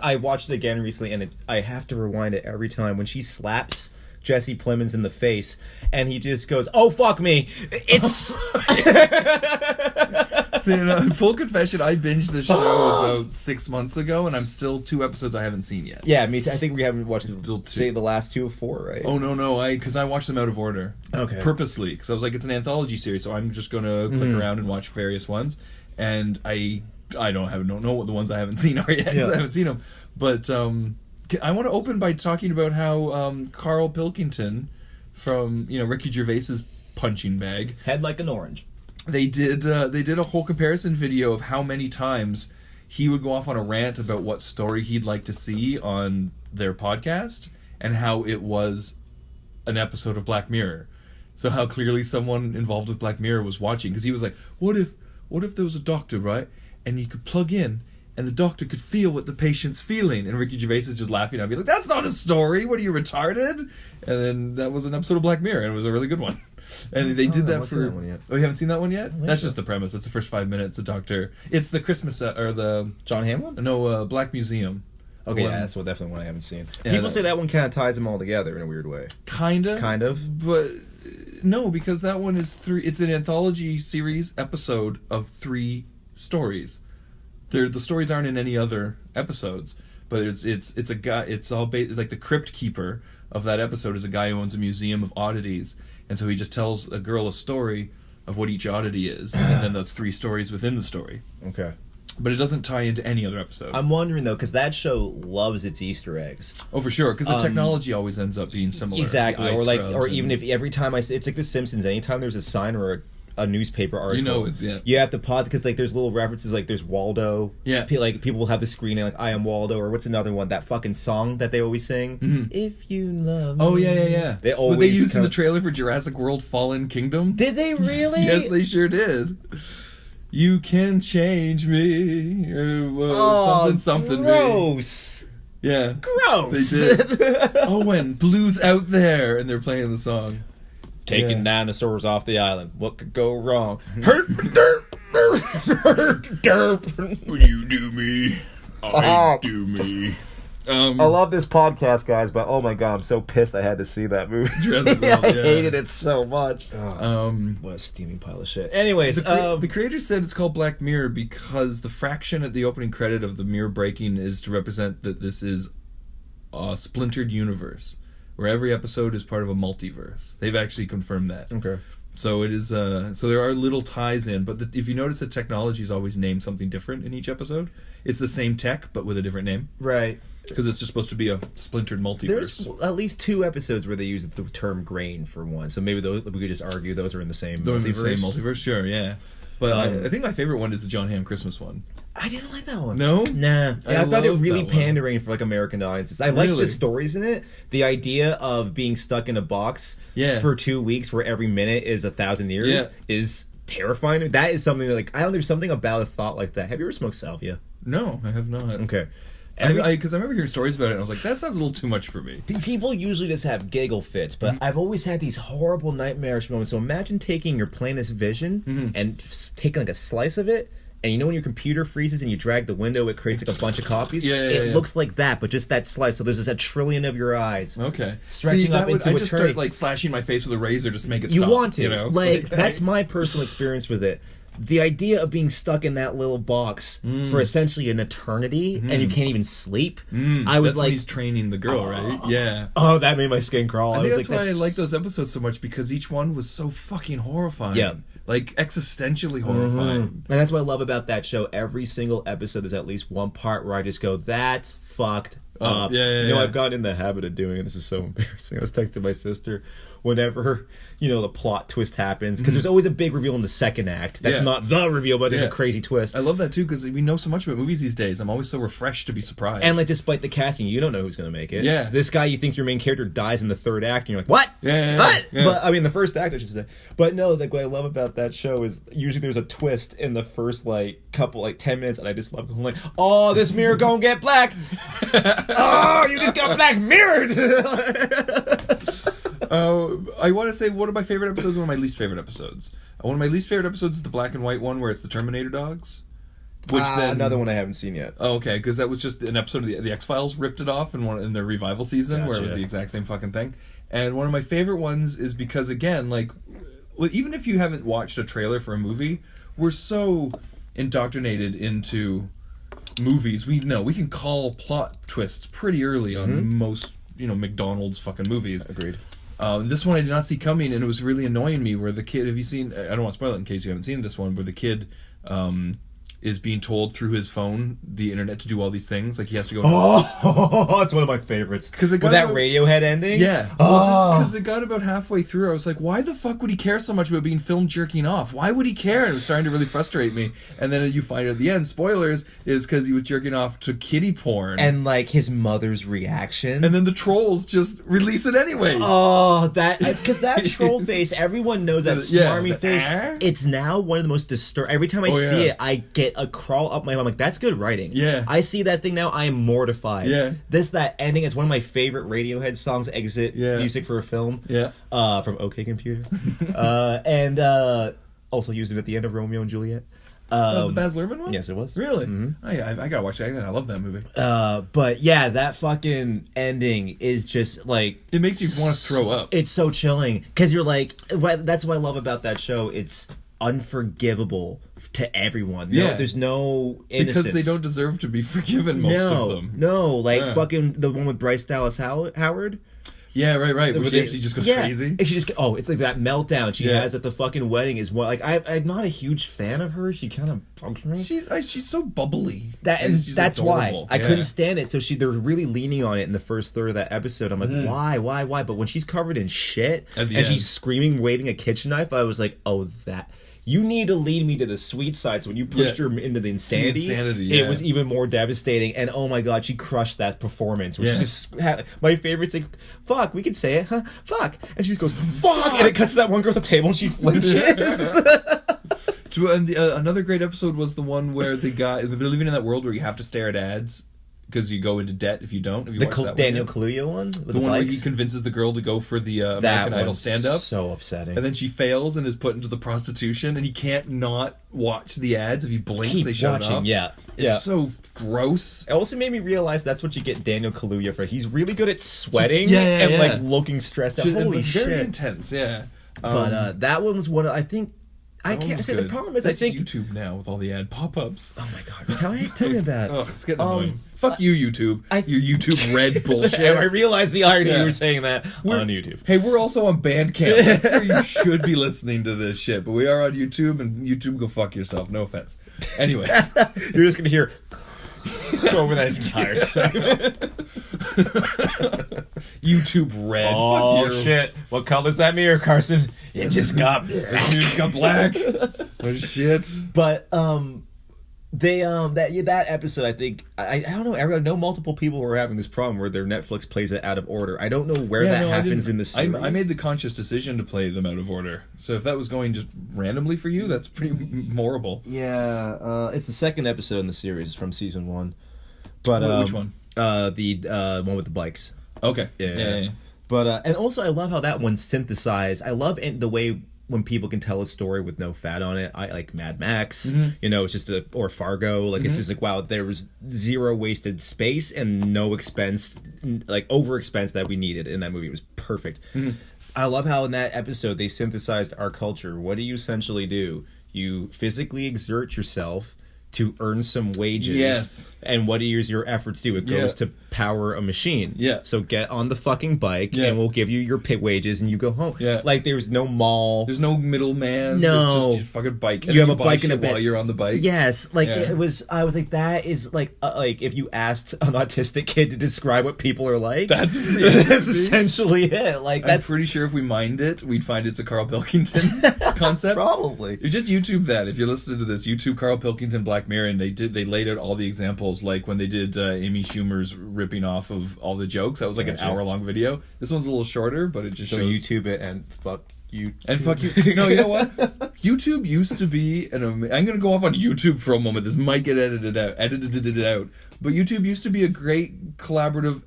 Speaker 2: I watched it again recently, and I have to rewind it every time when she slaps Jesse Plemons in the face, and he just goes, "Oh fuck me!" It's.
Speaker 3: So, full confession, I binged this show about 6 months ago, and I'm still 2 episodes I haven't seen yet.
Speaker 2: Yeah, me too. I think we haven't watched say the last 2 of 4, right?
Speaker 3: Oh no, because I watched them out of order, purposely, because I was like, it's an anthology series, so I'm just going to click around and watch various ones, and I don't know what the ones I haven't seen are yet. Yeah. I haven't seen them, but I want to open by talking about how Carl Pilkington from Ricky Gervais's punching bag,
Speaker 2: Head Like an Orange.
Speaker 3: They did a whole comparison video of how many times he would go off on a rant about what story he'd like to see on their podcast and how it was an episode of Black Mirror. So how clearly someone involved with Black Mirror was watching, because he was like, what if there was a doctor, right, and you could plug in and the doctor could feel what the patient's feeling, and Ricky Gervais is just laughing. I'd be like, that's not a story. What are you, retarded? And then that was an episode of Black Mirror, and it was a really good one. And they did that for. Oh, you haven't seen that one yet? That's just the premise. That's the first 5 minutes. The doctor. It's the Christmas or the
Speaker 2: John Hamm?
Speaker 3: No, Black Museum.
Speaker 2: Okay, that's definitely one I haven't seen. Yeah, people say that one kind of ties them all together in a weird way.
Speaker 3: Kind of, but no, because that one is 3. It's an anthology series episode of 3 stories. The stories aren't in any other episodes, but it's a guy. It's like the crypt keeper of that episode is a guy who owns a museum of oddities, and so he just tells a girl a story of what each oddity is, and then those 3 stories within the story.
Speaker 2: Okay.
Speaker 3: But it doesn't tie into any other episode.
Speaker 2: I'm wondering though, because that show loves its Easter eggs.
Speaker 3: Oh, for sure, because the technology always ends up being similar.
Speaker 2: Exactly, or even if every time it's like The Simpsons. Anytime there's a sign or a newspaper article, you have to pause because there's little references, like there's Waldo.
Speaker 3: Yeah,
Speaker 2: like people will have the screen like I am Waldo, or what's another one, that fucking song that they always sing. Mm-hmm. If you love me.
Speaker 3: Oh yeah.
Speaker 2: They always
Speaker 3: they used in the trailer for Jurassic World: Fallen Kingdom.
Speaker 2: Did they really?
Speaker 3: Yes, they sure did. You can change me. Something.
Speaker 2: Gross.
Speaker 3: Me. Yeah.
Speaker 2: Gross.
Speaker 3: They did. When Blue's out there, and they're playing the song.
Speaker 2: Taking dinosaurs off the island. What could go wrong?
Speaker 3: Hurt derp. When you do me, I do me.
Speaker 2: I love this podcast, guys, but oh my god, I'm so pissed I had to see that movie. I hated it so much. What a steaming pile of shit. Anyways,
Speaker 3: the creator said it's called Black Mirror because the fraction at the opening credit of the mirror breaking is to represent that this is a splintered universe, where every episode is part of a multiverse. They've actually confirmed that.
Speaker 2: Okay.
Speaker 3: So it is. So there are little ties in, but if you notice, the technology is always named something different in each episode. It's the same tech, but with a different name.
Speaker 2: Right.
Speaker 3: Because it's just supposed to be a splintered multiverse.
Speaker 2: There's at least 2 episodes where they use the term grain for one, so maybe we could just argue those are in the same multiverse.
Speaker 3: In the same multiverse, sure, yeah. But I think my favorite one is the John Hamm Christmas one.
Speaker 2: I didn't like that one.
Speaker 3: No?
Speaker 2: Nah. I found it really
Speaker 3: that one.
Speaker 2: pandering for like American audiences. I like the stories in it. The idea of being stuck in a box for 2 weeks where every minute is 1,000 years is terrifying. That is something that, like, I don't know, there's something about a thought like that. Have you ever smoked salvia?
Speaker 3: No, I have not.
Speaker 2: Okay.
Speaker 3: Because I remember hearing stories about it, and I was like, that sounds a little too much for me.
Speaker 2: People usually just have giggle fits, but I've always had these horrible nightmarish moments. So imagine taking your plainest vision and taking like a slice of it, and you know when your computer freezes and you drag the window, it creates like a bunch of copies? It looks like that, but just that slice. So there's just a trillion of your eyes.
Speaker 3: Okay.
Speaker 2: Stretching up into a tray.
Speaker 3: I just start like slashing my face with a razor just to make it stop.
Speaker 2: You want to.
Speaker 3: You know?
Speaker 2: Like, that's my personal experience with it. The idea of being stuck in that little box for essentially an eternity and you can't even sleep. I was
Speaker 3: that's
Speaker 2: like,
Speaker 3: when he's training the girl, right? Yeah.
Speaker 2: Oh, that made my skin crawl.
Speaker 3: I think that's why I like those episodes so much, because each one was so fucking horrifying. Yeah. Like, existentially horrifying.
Speaker 2: And that's what I love about that show. Every single episode, there's at least one part where I just go, that's fucked up. You know, I've gotten in the habit of doing it. This is so embarrassing. I was texting my sister whenever, you know, the plot twist happens, because there's always a big reveal in the second act. That's not the reveal, but there's a crazy twist.
Speaker 3: I love that too, because we know so much about movies these days. I'm always so refreshed to be surprised.
Speaker 2: And like, despite the casting, you don't know who's going to make it.
Speaker 3: Yeah.
Speaker 2: This guy, you think your main character dies in the third act, and you're like, what?
Speaker 3: What?
Speaker 2: But I mean, the first act, I should say. But no, like, what I love about that show is usually there's a twist in the first like couple, like 10 minutes, and I just love going like, oh, this mirror gonna get black. Oh, you just got black mirrored.
Speaker 3: I want to say one of my favorite episodes, one of my least favorite episodes. One of my least favorite episodes is the black and white one where it's the Terminator dogs. Which then
Speaker 2: another one I haven't seen yet.
Speaker 3: Oh, okay, because that was just an episode of the X-Files ripped it off in their revival season, where it was the exact same fucking thing. And one of my favorite ones is because, again, like, well, even if you haven't watched a trailer for a movie, we're so indoctrinated into movies. We know we can call plot twists pretty early on most, you know, McDonald's fucking movies.
Speaker 2: Agreed.
Speaker 3: This one I did not see coming, and it was really annoying me. Where the kid, have you seen? I don't want to spoil it in case you haven't seen this one. Where the kid is being told through his phone, the internet, to do all these things. Like, he has to go.
Speaker 2: Oh, that's one of my favorites. Because with that Radiohead ending.
Speaker 3: Yeah. Well, because it got about halfway through, I was like, why the fuck would he care so much about being filmed jerking off? Why would he care? And it was starting to really frustrate me. And then you find out at the end, spoilers, is because he was jerking off to kiddie porn.
Speaker 2: And like his mother's reaction.
Speaker 3: And then the trolls just release it anyways.
Speaker 2: Oh, because that troll face, everyone knows that smarmy face. It's now one of the most disturbing. Every time I see it, I get a crawl up my. I'm like, that's good writing.
Speaker 3: Yeah.
Speaker 2: I see that thing now, I am mortified.
Speaker 3: Yeah.
Speaker 2: That ending is one of my favorite Radiohead songs, exit music for a film.
Speaker 3: Yeah.
Speaker 2: From OK Computer. And also used it at the end of Romeo and Juliet.
Speaker 3: The Baz Luhrmann one?
Speaker 2: Yes, it was.
Speaker 3: Really? Mm-hmm. I gotta watch that again. I love that movie.
Speaker 2: But yeah, that fucking ending is just like,
Speaker 3: it makes you want to throw up.
Speaker 2: It's so chilling, because you're like, that's what I love about that show. It's unforgivable to everyone. There's no innocence.
Speaker 3: Because they don't deserve to be forgiven, most of them.
Speaker 2: No, like fucking the one with Bryce Dallas Howard.
Speaker 3: Yeah, right. Where she just goes crazy.
Speaker 2: And she just, it's like that meltdown she has at the fucking wedding is what, like, I'm not a huge fan of her. She kind of bugs me.
Speaker 3: She's so bubbly.
Speaker 2: That's why I couldn't stand it. So they're really leaning on it in the first third of that episode. I'm like, why? But when she's covered in shit and she's screaming, waving a kitchen knife, I was like, oh, that. You need to lead me to the sweet side. So when you pushed her into the insanity, it was even more devastating. And oh my god, she crushed that performance. Which is just my favorite's like, fuck, we can say it, huh? Fuck. And she just goes, fuck! And it cuts to that one girl at the table and she flinches.
Speaker 3: And another great episode was the one where they're living in that world where you have to stare at ads because you go into debt if you don't. Have you watched that
Speaker 2: Daniel Kaluuya one?
Speaker 3: The one where he convinces the girl to go for the American Idol stand-up.
Speaker 2: So upsetting.
Speaker 3: And then she fails and is put into the prostitution, and he can't not watch the ads. If he blinks, they shut it off. It's so gross.
Speaker 2: It also made me realize that's what you get Daniel Kaluuya for. He's really good at sweating and like looking stressed out. Holy shit.
Speaker 3: Very intense,
Speaker 2: But that one was one I think... I can't say the problem is
Speaker 3: that's
Speaker 2: I think
Speaker 3: YouTube now with all the ad pop-ups.
Speaker 2: Oh my god! Tell me about it.
Speaker 3: Ugh, it's getting annoying. Fuck you, YouTube. Your YouTube red bullshit.
Speaker 2: I realized the irony you were saying that on YouTube.
Speaker 3: Hey, we're also on Bandcamp. That's where you should be listening to this shit. But we are on YouTube, and YouTube, go fuck yourself. No offense. Anyways,
Speaker 2: you're just gonna hear over that entire segment.
Speaker 3: YouTube red.
Speaker 2: Oh shit! What color's that mirror, Carson? It just got black.
Speaker 3: Oh shit!
Speaker 2: But that episode, I think I don't know. I know multiple people who are having this problem where their Netflix plays it out of order. I don't know where that happens in the series.
Speaker 3: I made the conscious decision to play them out of order. So if that was going just randomly for you, that's pretty horrible.
Speaker 2: Yeah, it's the second episode in the series from season 1. But
Speaker 3: which one?
Speaker 2: The one with the bikes.
Speaker 3: Okay.
Speaker 2: Yeah. But and also I love how that one's synthesized. I love the way when people can tell a story with no fat on it. I like Mad Max, you know, it's just or Fargo. Like it's just like, wow, there was zero wasted space and no expense, like over expense that we needed in that movie. It was perfect. I love how in that episode they synthesized our culture. What do you essentially do? You physically exert yourself to earn some wages.
Speaker 3: Yes.
Speaker 2: And what do your efforts do? It goes to power a machine.
Speaker 3: Yeah.
Speaker 2: So get on the fucking bike and we'll give you your pit wages and you go home.
Speaker 3: Yeah.
Speaker 2: Like there's no mall.
Speaker 3: There's no middleman.
Speaker 2: No.
Speaker 3: There's just your fucking bike. And
Speaker 2: You have a bike and a
Speaker 3: while
Speaker 2: bed.
Speaker 3: you're on the bike.
Speaker 2: Yes. Like it was, I was like, that is like if you asked an autistic kid to describe what people are like.
Speaker 3: That's
Speaker 2: essentially it. Like
Speaker 3: I'm pretty sure if we mined it, we'd find it's a Carl Pilkington concept.
Speaker 2: Probably.
Speaker 3: You just YouTube that. If you're listening to this, YouTube Carl Pilkington Black Mirror, and they laid out all the examples, like when they did Amy Schumer's ripping off of all the jokes. That was like an hour-long video. This one's a little shorter, but it just
Speaker 2: So
Speaker 3: shows...
Speaker 2: YouTube it and fuck you.
Speaker 3: And fuck you. No, you know what? YouTube used to be I'm going to go off on YouTube for a moment. This might get edited out. But YouTube used to be a great collaborative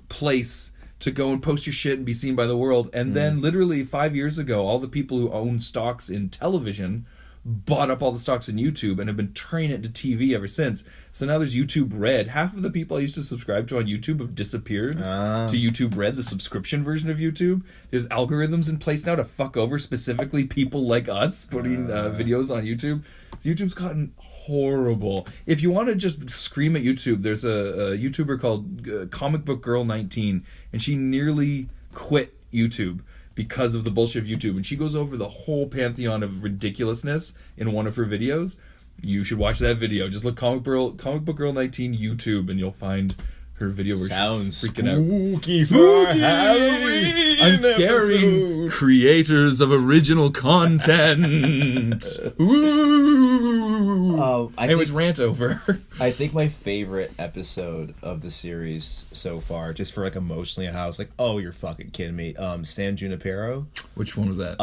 Speaker 3: place to go and post your shit and be seen by the world. And then literally 5 years ago, all the people who own stocks in television bought up all the stocks in YouTube and have been turning it to TV ever since. So now there's YouTube Red. Half of the people I used to subscribe to on YouTube have disappeared to YouTube Red, the subscription version of YouTube. There's algorithms in place now to fuck over specifically people like us putting videos on YouTube. So YouTube's gotten horrible. If you want to just scream at YouTube, there's a YouTuber called Comic Book Girl 19, and she nearly quit YouTube because of the bullshit of YouTube. And she goes over the whole pantheon of ridiculousness in one of her videos. You should watch that video. Just look Comic Book Girl 19 YouTube, and you'll find her video where
Speaker 2: Sounds
Speaker 3: she's freaking out.
Speaker 2: Spooky. Halloween.
Speaker 3: I'm scaring creators of original content. Ooh. Anyways, rant over.
Speaker 2: I think my favorite episode of the series so far, just for like emotionally, how I was like, oh, you're fucking kidding me. San Junipero.
Speaker 3: Which one was that?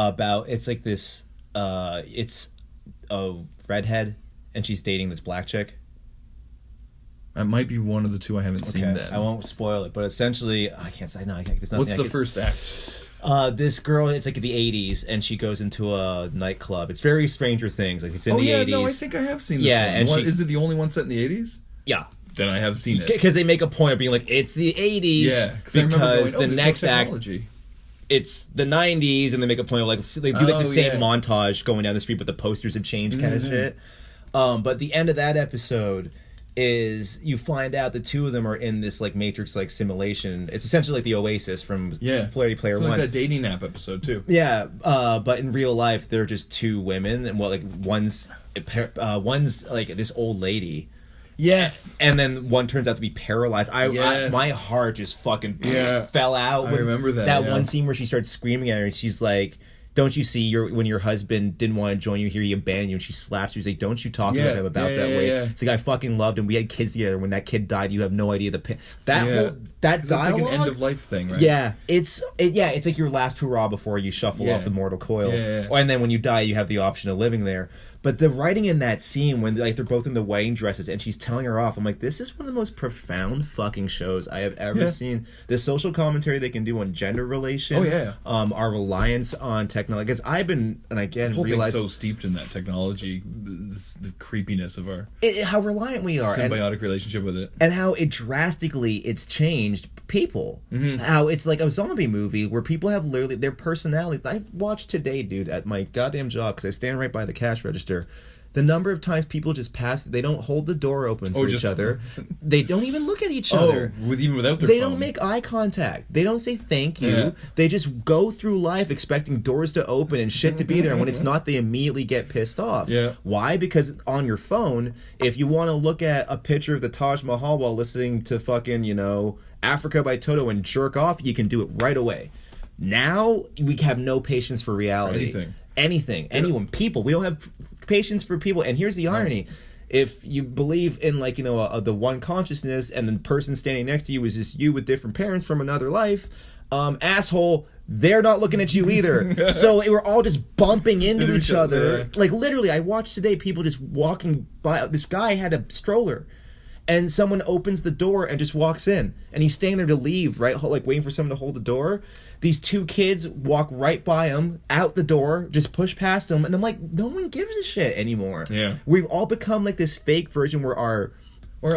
Speaker 2: It's like this, it's a redhead and she's dating this black chick.
Speaker 3: That might be one of the two. I haven't seen that.
Speaker 2: I won't spoil it, but essentially, I can't say, no, I can't.
Speaker 3: What's the first act?
Speaker 2: This girl, it's like the 80s, and she goes into a nightclub. It's very Stranger Things. Like, it's in the 80s.
Speaker 3: No, I think I have seen this one. And is it the only one set in the 80s?
Speaker 2: Yeah.
Speaker 3: Then I have seen it.
Speaker 2: Because they make a point of being like, it's the 80s.
Speaker 3: Yeah.
Speaker 2: Because the next act,
Speaker 3: technology.
Speaker 2: it's the 90s, and they make a point of like, they do like the same montage going down the street, but the posters have changed kind of shit. But the end of that episode is you find out the two of them are in this like Matrix like simulation. It's essentially like the Oasis from Ready Player One.
Speaker 3: Like that dating app episode too.
Speaker 2: Yeah, but in real life they're just two women, and one's like this old lady.
Speaker 3: Yes,
Speaker 2: and then one turns out to be paralyzed. My heart just fucking fell out.
Speaker 3: I remember that
Speaker 2: one scene where she starts screaming at her, and she's like, don't you see when your husband didn't want to join you here, he abandoned you, and she slaps you. She's like, don't you talk about him about that way. It's like, I fucking loved him. We had kids together. When that kid died, you have no idea that dialogue.
Speaker 3: That's like an end of life thing, right?
Speaker 2: Yeah. It's like your last hurrah before you shuffle off the mortal coil. And then when you die, you have the option of living there. But the writing in that scene when like they're both in the wedding dresses and she's telling her off, I'm like, this is one of the most profound fucking shows I have ever seen. The social commentary they can do on gender relation, our reliance on technology. Because I've been, and again,
Speaker 3: the whole
Speaker 2: realized
Speaker 3: thing's so steeped in that technology, the creepiness of our
Speaker 2: how reliant we are,
Speaker 3: symbiotic relationship with it,
Speaker 2: and how it's changed people. How it's like a zombie movie where people have literally their personalities. I watched today, dude, at my goddamn job because I stand right by the cash register. The number of times people just pass, they don't hold the door open for each other. They don't even look at each other.
Speaker 3: Even without their
Speaker 2: phone. They don't make eye contact. They don't say thank you. Yeah. They just go through life expecting doors to open and shit to be there. And when it's not, they immediately get pissed off.
Speaker 3: Yeah.
Speaker 2: Why? Because on your phone, if you want to look at a picture of the Taj Mahal while listening to fucking, Africa by Toto and jerk off, you can do it right away. Now we have no patience for reality. Anything. Anyone. People. We don't have patience for people. And here's the irony. If you believe in, like, the one consciousness and the person standing next to you is just you with different parents from another life, asshole, they're not looking at you either. So we're all just bumping into each other. Like, literally, I watched today people just walking by. This guy had a stroller. And someone opens the door and just walks in. And he's staying there to leave, right? Like, waiting for someone to hold the door. These two kids walk right by him, out the door, just push past him. And I'm like, no one gives a shit anymore. Yeah. We've all become, like, this fake version where our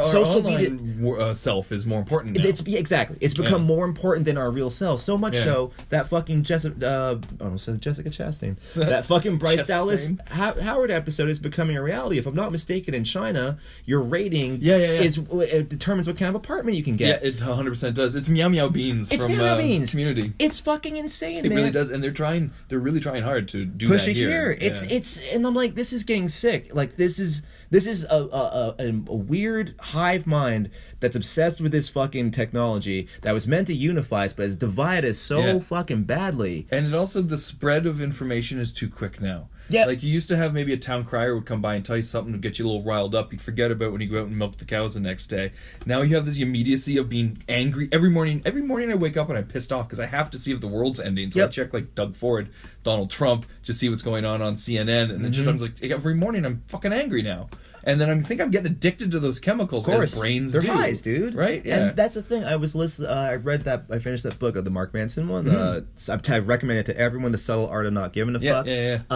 Speaker 2: social
Speaker 3: media self is more important now.
Speaker 2: Exactly. It's become more important than our real self. So much so that fucking Jessica Chastain. That fucking Bryce Dallas Howard episode is becoming a reality. If I'm not mistaken, in China, your rating it determines what kind of apartment you can get.
Speaker 3: Yeah, it 100% does. It's Meow Meow Beans from Community.
Speaker 2: It's fucking insane, man.
Speaker 3: It really does, and they're really trying hard to do
Speaker 2: push
Speaker 3: that
Speaker 2: it here. It's and I'm like, this is getting sick. Like, this is a weird hive mind that's obsessed with this fucking technology that was meant to unify us, but has divided us so fucking badly.
Speaker 3: And it also, the spread of information is too quick now.
Speaker 2: Yeah.
Speaker 3: Like, you used to have maybe a town crier would come by and tell you something to get you a little riled up. You'd forget about when you go out and milk the cows the next day. Now you have this immediacy of being angry. Every morning I wake up and I'm pissed off because I have to see if the world's ending. So I check, like, Doug Ford, Donald Trump, to see what's going on CNN. And I'm like, every morning I'm fucking angry now. And then I think I'm getting addicted to those chemicals as brains
Speaker 2: do. They're highs, dude.
Speaker 3: Right? Yeah.
Speaker 2: And that's the thing. I was listening. I finished that book of the Mark Manson one. I recommend it to everyone. The Subtle Art of Not Giving a Fuck.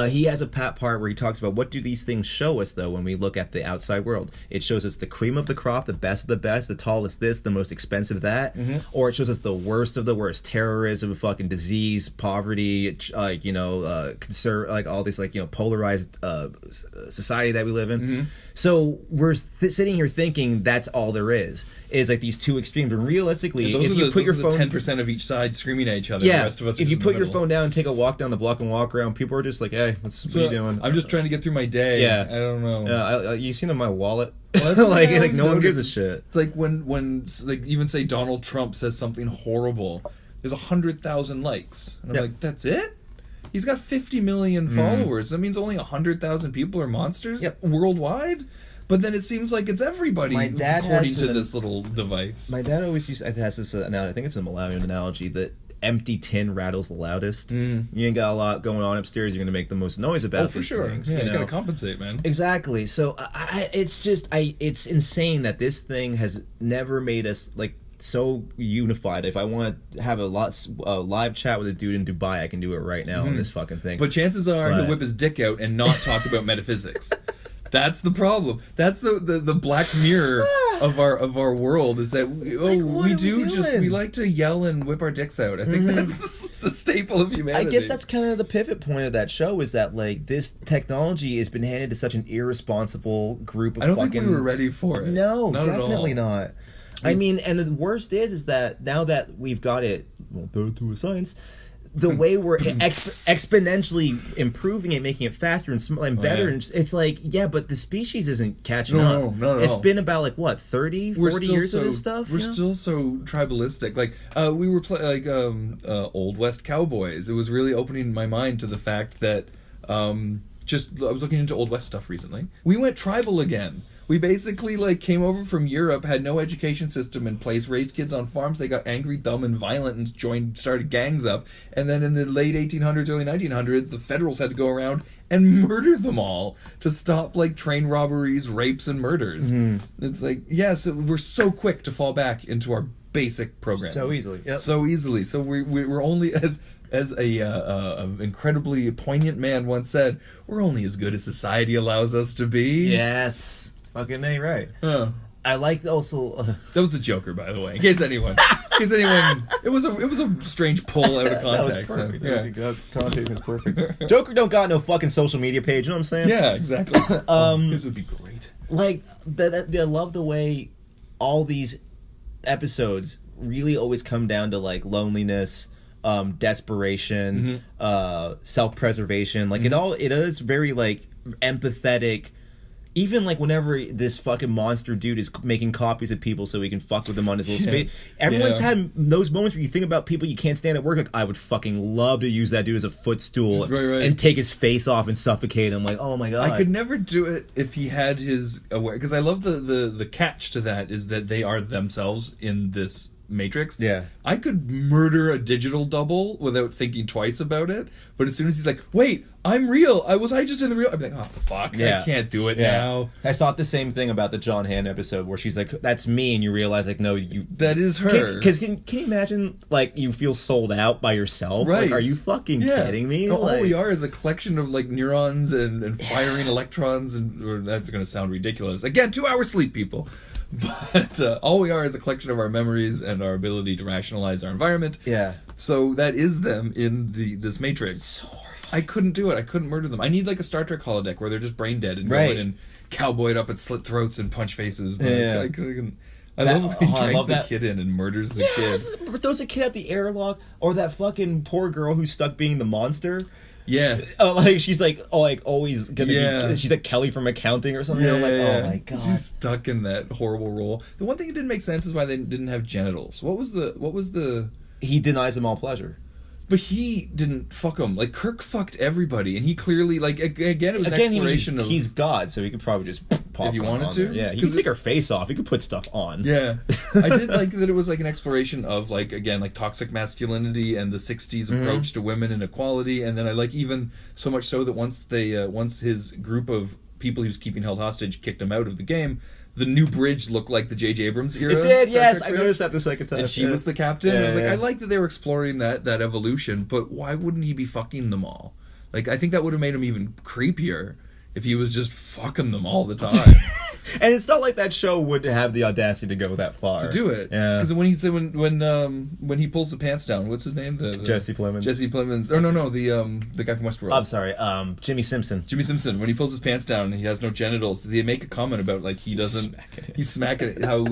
Speaker 2: He has a part where he talks about what do these things show us, though, when we look at the outside world. It shows us the cream of the crop, the best of the best, the tallest this, the most expensive that, or it shows us the worst of the worst: terrorism, fucking disease, poverty, like all this, like, polarized society that we live in. So we're sitting here thinking that's all there is like these two extremes. And realistically, if you put your phone,
Speaker 3: 10% of each side screaming at each other. Yeah, the rest of us
Speaker 2: if you put your phone down and take a walk down the block and walk around, people are just like, "Hey, what are you doing?"
Speaker 3: I'm just trying to get through my day. Yeah, I don't know.
Speaker 2: Yeah, you seen in my wallet? Well, like no one gives a shit.
Speaker 3: It's like when like, even say Donald Trump says something horrible, there's 100,000 likes, and I'm like, that's it. He's got 50 million followers. That means only 100,000 people are monsters worldwide. But then it seems like it's everybody according to this little device.
Speaker 2: My dad always has this analogy. I think it's a Malawian analogy that empty tin rattles the loudest. You ain't got a lot going on upstairs. You're going to make the most noise about
Speaker 3: for sure.
Speaker 2: things.
Speaker 3: Yeah, you got to compensate, man.
Speaker 2: Exactly. So it's insane that this thing has never made us like so unified. If I want to have a live chat with a dude in Dubai, I can do it right now on this fucking thing.
Speaker 3: But chances are he'll whip his dick out and not talk about metaphysics. That's the problem. That's the black mirror of our world, is that we like to yell and whip our dicks out. I think that's the staple of humanity.
Speaker 2: I guess that's kind of the pivot point of that show, is that like this technology has been handed to such an irresponsible group of
Speaker 3: I don't think we were ready for it.
Speaker 2: No, definitely not. I mean, and the worst is that now that we've got it, through a science, the way we're exponentially improving it, making it faster and better, and it's like, but the species isn't catching up. No. It's been about like what, 30, 40 years of this stuff?
Speaker 3: We're still so tribalistic. Like we were Old West Cowboys. It was really opening my mind to the fact that I was looking into Old West stuff recently. We went tribal again. We basically came over from Europe, had no education system in place, raised kids on farms. They got angry, dumb, and violent, and started gangs up. And then in the late 1800s, early 1900s, the Federals had to go around and murder them all to stop train robberies, rapes, and murders. It's so we're so quick to fall back into our basic program
Speaker 2: so easily. Yep.
Speaker 3: So easily. So we're only as a incredibly poignant man once said, we're only as good as society allows us to be.
Speaker 2: Yes. Fucking A, right. I like also...
Speaker 3: that was the Joker, by the way. In case anyone... it was a strange pull out of context.
Speaker 2: That was perfect. Context is perfect. Joker don't got no fucking social media page, you know what I'm saying?
Speaker 3: Yeah, exactly. This would be great.
Speaker 2: I love the way all these episodes really always come down to loneliness, desperation, self-preservation. It is very empathetic even like whenever this fucking monster dude is making copies of people so he can fuck with them on his little space, everyone's had those moments where you think about people you can't stand at work. Like, I would fucking love to use that dude as a footstool and take his face off and suffocate him. Like, oh my god,
Speaker 3: I could never do it if he had his aware, because I love the catch to that is that they are themselves in this Matrix.
Speaker 2: Yeah,
Speaker 3: I could murder a digital double without thinking twice about it, but as soon as he's like, wait, I'm real, I just in the real, I'm like, oh fuck, I can't do it now.
Speaker 2: I thought the same thing about the John Hamm episode where she's like, that's me, and you realize like, no,
Speaker 3: that is her.
Speaker 2: Because can you imagine like you feel sold out by yourself?
Speaker 3: Right.
Speaker 2: Like, are you fucking kidding me?
Speaker 3: No, all we are is a collection of like neurons and firing electrons, and that's going to sound ridiculous. Again, 2 hours sleep, people. But all we are is a collection of our memories and our ability to rationalize our environment.
Speaker 2: Yeah.
Speaker 3: So that is them in this Matrix.
Speaker 2: So horrifying.
Speaker 3: I couldn't do it. I couldn't murder them. I need like a Star Trek holodeck where they're just brain dead and go in and cowboy it up and slit throats and punch faces. But I love when he drags the kid in and murders the kid.
Speaker 2: Throws a kid at the airlock, or that fucking poor girl who's stuck being the monster.
Speaker 3: Yeah.
Speaker 2: Like she's like always gonna be, she's like Kelly from accounting or something. I'm like, oh my god,
Speaker 3: she's stuck in that horrible role. The one thing that didn't make sense is why they didn't have genitals. What was the
Speaker 2: he denies them all pleasure.
Speaker 3: But he didn't fuck them. Like, Kirk fucked everybody, and he clearly, like, again, it was an exploration of...
Speaker 2: He's God, so he could probably just pop
Speaker 3: if you wanted to.
Speaker 2: There. Yeah, he could take her face off. He could put stuff on.
Speaker 3: Yeah. I did like that it was, like, an exploration of, like, again, like, toxic masculinity and the 60s approach to women and equality, and then I like even so much so that once his group of people he was keeping held hostage kicked him out of the game... The new bridge looked like the J.J. Abrams era.
Speaker 2: It did, yes. I noticed that the second time.
Speaker 3: And she was the captain. And I was like, I like that they were exploring that evolution, but why wouldn't he be fucking them all? Like, I think that would have made him even creepier if he was just fucking them all the time.
Speaker 2: And it's not like that show would have the audacity to go that far.
Speaker 3: To do it.
Speaker 2: Yeah.
Speaker 3: Because when he pulls the pants down, what's his name? The
Speaker 2: Jesse Plemons.
Speaker 3: Jesse Plemons. Oh, no, the guy from Westworld.
Speaker 2: I'm sorry, Jimmy Simpson.
Speaker 3: Jimmy Simpson. When he pulls his pants down and he has no genitals, they make a comment about, like, he doesn't... He's smacking it. How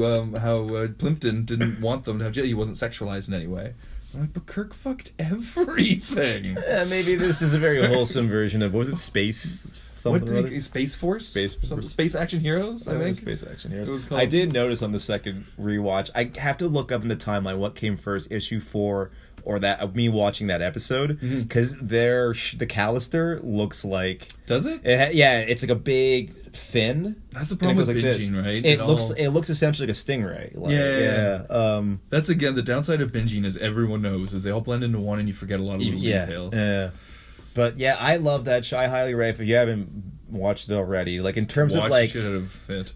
Speaker 3: Plimpton didn't want them to have genitals. He wasn't sexualized in any way. I'm like, but Kirk fucked everything.
Speaker 2: Yeah, maybe this is a very wholesome version of, what was it, Space...
Speaker 3: Space Force? Space Action Heroes, I think.
Speaker 2: Space Action Heroes. I did notice on the second rewatch, I have to look up in the timeline what came first, issue 4 or that me watching that episode, because the Callister looks like...
Speaker 3: Does it?
Speaker 2: It's like a big fin.
Speaker 3: That's the problem with binging, right?
Speaker 2: It looks essentially like a stingray. Like,
Speaker 3: that's, again, the downside of binging, as everyone knows, is they all blend into one and you forget a lot of little details.
Speaker 2: Yeah. But yeah, I love that show. I highly recommend if you haven't watched it already. Like, in terms of like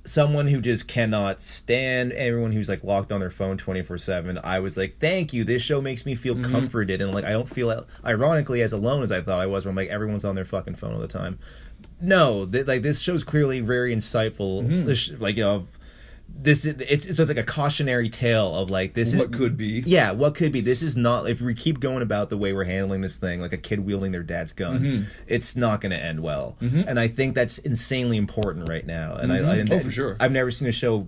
Speaker 2: someone who just cannot stand everyone who's like locked on their phone 24/7, I was like, thank you. This show makes me feel comforted, and like I don't feel ironically as alone as I thought I was. Where I'm like, everyone's on their fucking phone all the time. No, like this show's clearly very insightful. It's like a cautionary tale of like this
Speaker 3: what could be.
Speaker 2: Yeah, what could be. This is not, if we keep going about the way we're handling this thing, like a kid wielding their dad's gun, it's not going to end well. And I think that's insanely important right now. And
Speaker 3: for sure.
Speaker 2: I've never seen a show.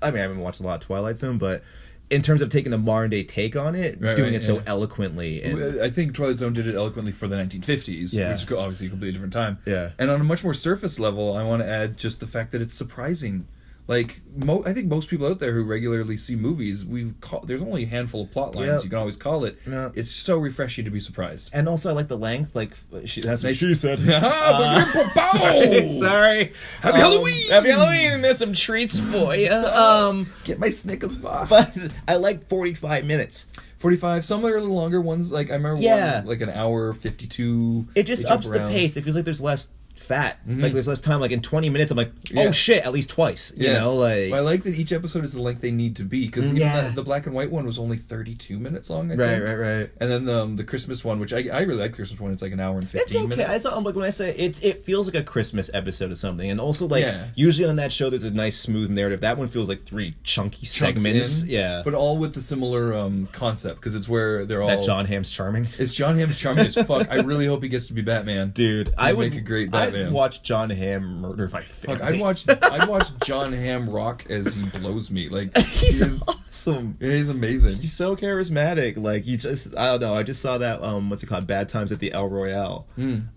Speaker 2: I mean, I haven't watched a lot of Twilight Zone, but in terms of taking a modern day take on it, doing it so eloquently. And,
Speaker 3: I think Twilight Zone did it eloquently for the 1950s, which is obviously a completely different time.
Speaker 2: Yeah.
Speaker 3: And on a much more surface level, I want to add just the fact that it's surprising. Like, I think most people out there who regularly see movies, there's only a handful of plot lines you can always call it. Yeah. It's so refreshing to be surprised.
Speaker 2: And also, I like the length. Like, that's what
Speaker 3: she said.
Speaker 2: Sorry.
Speaker 3: Happy Halloween!
Speaker 2: Happy Halloween! There's some treats for you.
Speaker 3: Get my Snickers bar.
Speaker 2: But I like 45 minutes.
Speaker 3: 45. Some are a little longer ones. Like, I remember one, like an hour 52.
Speaker 2: It just ups the pace. It feels like there's less fat. Like, there's less time. Like, in 20 minutes, I'm like, oh shit, at least twice. You know, like...
Speaker 3: Well, I like that each episode is the length they need to be, because the black and white one was only 32 minutes long, I think.
Speaker 2: Right.
Speaker 3: And then the Christmas one, which I really like the Christmas one, it's like an hour and 15 minutes.
Speaker 2: It's okay. Like, when I say it feels like a Christmas episode of something. And also, like, usually on that show, there's a nice, smooth narrative. That one feels like 3 chunky segments. Yeah.
Speaker 3: But all with the similar concept, because it's where they're all...
Speaker 2: That John Hamm's charming.
Speaker 3: It's John Hamm's charming as fuck. I really hope he gets to be Batman.
Speaker 2: Dude,
Speaker 3: I would make a great Batman. that
Speaker 2: I'd
Speaker 3: man.
Speaker 2: watch John Hamm murder my family.
Speaker 3: Fuck, I watched John Hamm rock as he blows me. Like
Speaker 2: He's awesome.
Speaker 3: Yeah, he's amazing.
Speaker 2: He's so charismatic. Like I don't know. I just saw that what's it called? Bad Times at the El Royale.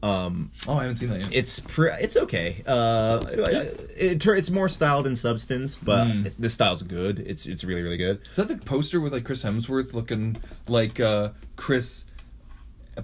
Speaker 3: Oh, I haven't seen that yet.
Speaker 2: It's okay. It's more style than substance, but the style's good. It's really really good.
Speaker 3: Is that the poster with like Chris Hemsworth looking like Chris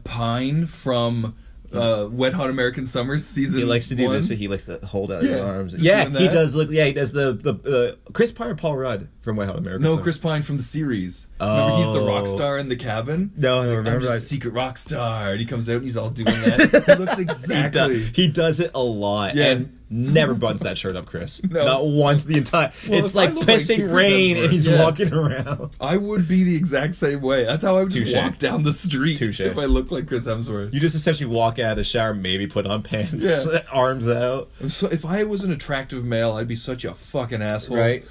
Speaker 3: Pine from Wet Hot American Summer season?
Speaker 2: He likes to do
Speaker 3: 1?
Speaker 2: this. He likes to hold out his arms.
Speaker 3: He's
Speaker 2: Yeah,
Speaker 3: doing
Speaker 2: he
Speaker 3: that?
Speaker 2: does look. Yeah, he does the Chris Pine or Paul Rudd from Wet Hot American
Speaker 3: No,
Speaker 2: Summer.
Speaker 3: Chris Pine from the series. Remember he's the rock star in the cabin?
Speaker 2: No, I
Speaker 3: He's like,
Speaker 2: remember
Speaker 3: I'm just
Speaker 2: that.
Speaker 3: a secret rock star. And he comes out and he's all doing that. He looks exactly...
Speaker 2: He does it a lot.
Speaker 3: Yeah.
Speaker 2: And never buttons that shirt up, Chris.
Speaker 3: No.
Speaker 2: Not once the entire...
Speaker 3: Well,
Speaker 2: it's
Speaker 3: if I
Speaker 2: like
Speaker 3: look like
Speaker 2: pissing
Speaker 3: Chris
Speaker 2: rain and
Speaker 3: Hemsworth,
Speaker 2: he's
Speaker 3: yeah.
Speaker 2: walking around.
Speaker 3: I would be the exact same way. That's how I would just
Speaker 2: Touche.
Speaker 3: walk down the street
Speaker 2: Touche.
Speaker 3: if I looked like Chris Hemsworth.
Speaker 2: You just essentially walk out of the shower, maybe put on pants,
Speaker 3: Yeah.
Speaker 2: arms out.
Speaker 3: So if I was an attractive male, I'd be such a fucking asshole.
Speaker 2: Right?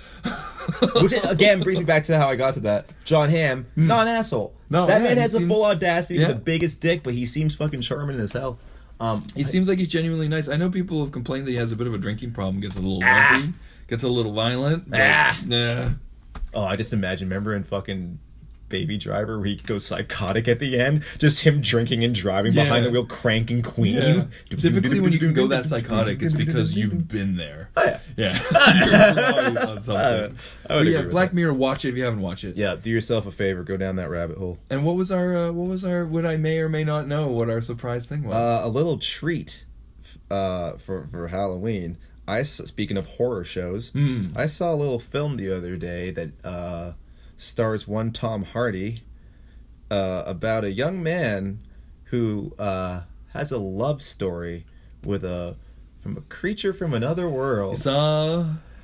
Speaker 2: Which, again, brings me back to how I got to that. John Hamm, not an asshole.
Speaker 3: No,
Speaker 2: that
Speaker 3: yeah,
Speaker 2: man
Speaker 3: he
Speaker 2: has a
Speaker 3: seems-
Speaker 2: full audacity
Speaker 3: yeah.
Speaker 2: with the biggest dick, but he seems fucking charming as hell.
Speaker 3: He seems like he's genuinely nice. I know people have complained that he has a bit of a drinking problem, gets a little lumpy, gets a little violent. But, yeah.
Speaker 2: Oh, I just imagine, remember in fucking Baby Driver where he goes psychotic at the end? Just him drinking and driving
Speaker 3: Yeah.
Speaker 2: behind the wheel, cranking Queen.
Speaker 3: Yeah. Typically, when you can go that psychotic, it's because you've been there.
Speaker 2: Oh, yeah.
Speaker 3: Yeah. You're probably on something.
Speaker 2: I would
Speaker 3: But
Speaker 2: agree
Speaker 3: yeah,
Speaker 2: with
Speaker 3: Black
Speaker 2: that.
Speaker 3: Mirror. Watch it if you haven't watched it.
Speaker 2: Yeah, do yourself a favor, go down that rabbit hole.
Speaker 3: And what was our what I may or may not know what our surprise thing was?
Speaker 2: A little treat for Halloween. Speaking of horror shows, I saw a little film the other day that stars one Tom Hardy about a young man who has a love story with a creature from another world.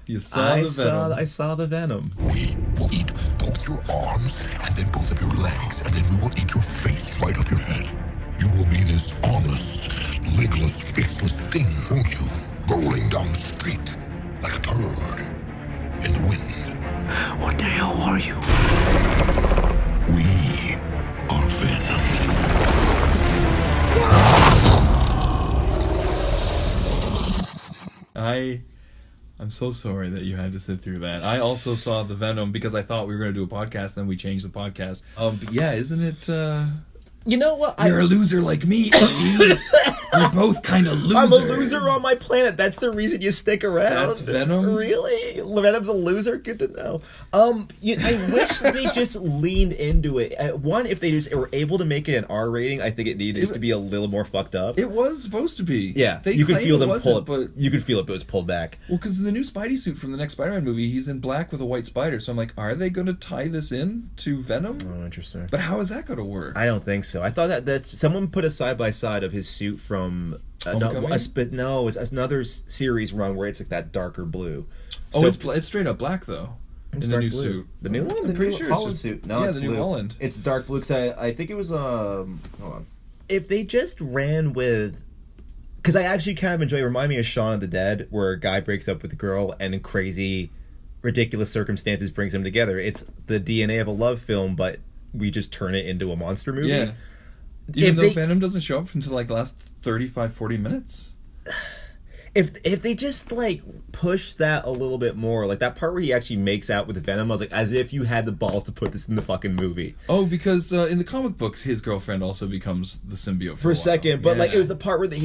Speaker 3: You saw the Venom.
Speaker 2: I saw the Venom.
Speaker 6: We will eat both your arms and then both of your legs, and then we will eat your face right up your head. You will be this armless, legless, faceless thing, won't you? Rolling down the street like a turd in the wind.
Speaker 5: What the hell are you?
Speaker 6: We are Venom.
Speaker 3: I'm so sorry that you had to sit through that. I also saw the Venom because I thought we were going to do a podcast, then we changed the podcast. But yeah, isn't it?
Speaker 2: You know what?
Speaker 3: You're a loser like me, Eddie. We're both kind of losers.
Speaker 2: I'm a loser on my planet. That's the reason you stick around.
Speaker 3: That's Venom?
Speaker 2: Really? Venom's a loser? Good to know. I wish they just leaned into it. One, if they just were able to make it an R rating, I think it needs to be a little more fucked up.
Speaker 3: It was supposed to be.
Speaker 2: Yeah,
Speaker 3: They
Speaker 2: you could
Speaker 3: claim
Speaker 2: feel
Speaker 3: it
Speaker 2: them pull
Speaker 3: wasn't,
Speaker 2: it.
Speaker 3: but
Speaker 2: You could feel it, but it was pulled back.
Speaker 3: well, because the new Spidey suit from the next Spider-Man movie, he's in black with a white spider. So I'm like, are they going to tie this in to Venom?
Speaker 2: Oh, interesting.
Speaker 3: But how is that going to work?
Speaker 2: I don't think so. I thought that someone put a side by side of his suit from
Speaker 3: Homecoming?
Speaker 2: it's another series run where it's like that darker blue.
Speaker 3: Oh,
Speaker 2: So-
Speaker 3: it's straight up black though.
Speaker 2: It's
Speaker 3: In the
Speaker 2: dark
Speaker 3: new
Speaker 2: blue.
Speaker 3: suit.
Speaker 2: The new one?
Speaker 3: I'm
Speaker 2: The
Speaker 3: pretty
Speaker 2: new
Speaker 3: sure it's
Speaker 2: Holland
Speaker 3: just-
Speaker 2: suit. No,
Speaker 3: yeah,
Speaker 2: it's
Speaker 3: the
Speaker 2: blue.
Speaker 3: new Holland.
Speaker 2: It's dark blue because I think it was hold on. If they just ran with, because I actually kind of enjoy. Remind me of Shaun of the Dead, where a guy breaks up with a girl and in crazy, ridiculous circumstances brings them together. It's the DNA of a love film, but we just turn it into a monster movie.
Speaker 3: Yeah. Even
Speaker 2: If
Speaker 3: though
Speaker 2: they-
Speaker 3: Venom doesn't show up until like the last 35-40 minutes.
Speaker 2: If they just like push that a little bit more, like that part where he actually makes out with Venom, I was like, as if you had the balls to put this in the fucking movie
Speaker 3: Oh, because in the comic books, his girlfriend also becomes the symbiote
Speaker 2: for a
Speaker 3: while.
Speaker 2: second. But like
Speaker 3: Yeah.
Speaker 2: it was the part where they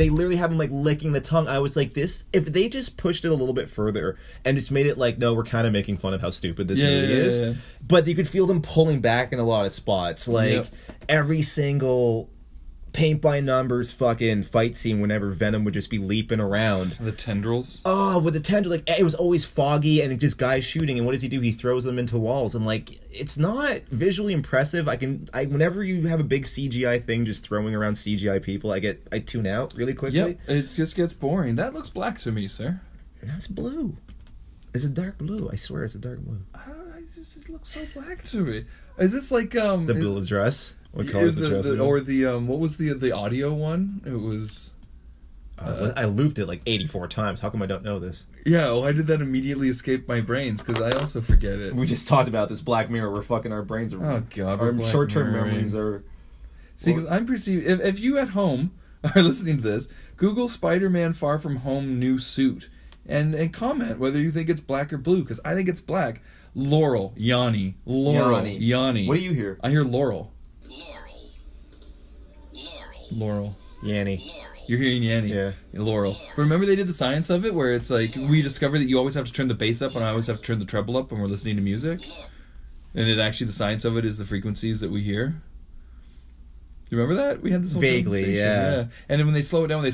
Speaker 2: literally have him like licking the tongue. I was like, this. If they just pushed it a little bit further and just made it like, no, we're kind of making fun of how stupid this movie is.
Speaker 3: Yeah.
Speaker 2: But you could feel them pulling back in a lot of spots, like
Speaker 3: Yep.
Speaker 2: every single paint by numbers fucking fight scene whenever Venom would just be leaping around.
Speaker 3: The tendrils.
Speaker 2: Oh, with the tendril, like it was always foggy and it just guys shooting. And what does he do? He throws them into walls. I'm like, it's not visually impressive. Whenever you have a big CGI thing just throwing around CGI people, I tune out really quickly.
Speaker 3: Yep, it just gets boring. That looks black to me, sir.
Speaker 2: That's blue. It's a dark blue. I swear, it's a dark blue.
Speaker 3: I don't know, it looks so black to me. Is this like
Speaker 2: The blue dress. What color is the dress?
Speaker 3: or the what was the audio one? It was
Speaker 2: I looped it like 84 times. How come I don't know this?
Speaker 3: yeah. Why did that immediately escape my brains? Because I also forget it.
Speaker 2: We just talked about this Black Mirror. We're fucking our brains are.
Speaker 3: Oh, God, we're
Speaker 2: Our
Speaker 3: Black
Speaker 2: short-term
Speaker 3: Mirroring.
Speaker 2: memories are.
Speaker 3: See, because I'm perceived. If you at home are listening to this, Google Spider-Man Far From Home new suit and comment whether you think it's black or blue, because I think it's black. Laurel, Yanni. Laurel, Yanni.
Speaker 2: What do you hear?
Speaker 3: I hear Laurel.
Speaker 6: Laurel.
Speaker 2: Yanni.
Speaker 3: You're hearing Yanni.
Speaker 2: Yeah.
Speaker 3: Laurel. Remember they did the science of it where it's like we discovered that you always have to turn the bass up and I always have to turn the treble up when we're listening to music? And it actually, the science of it is the frequencies that we hear. You remember that? We had this whole
Speaker 2: vaguely, yeah.
Speaker 3: And then when they slow it down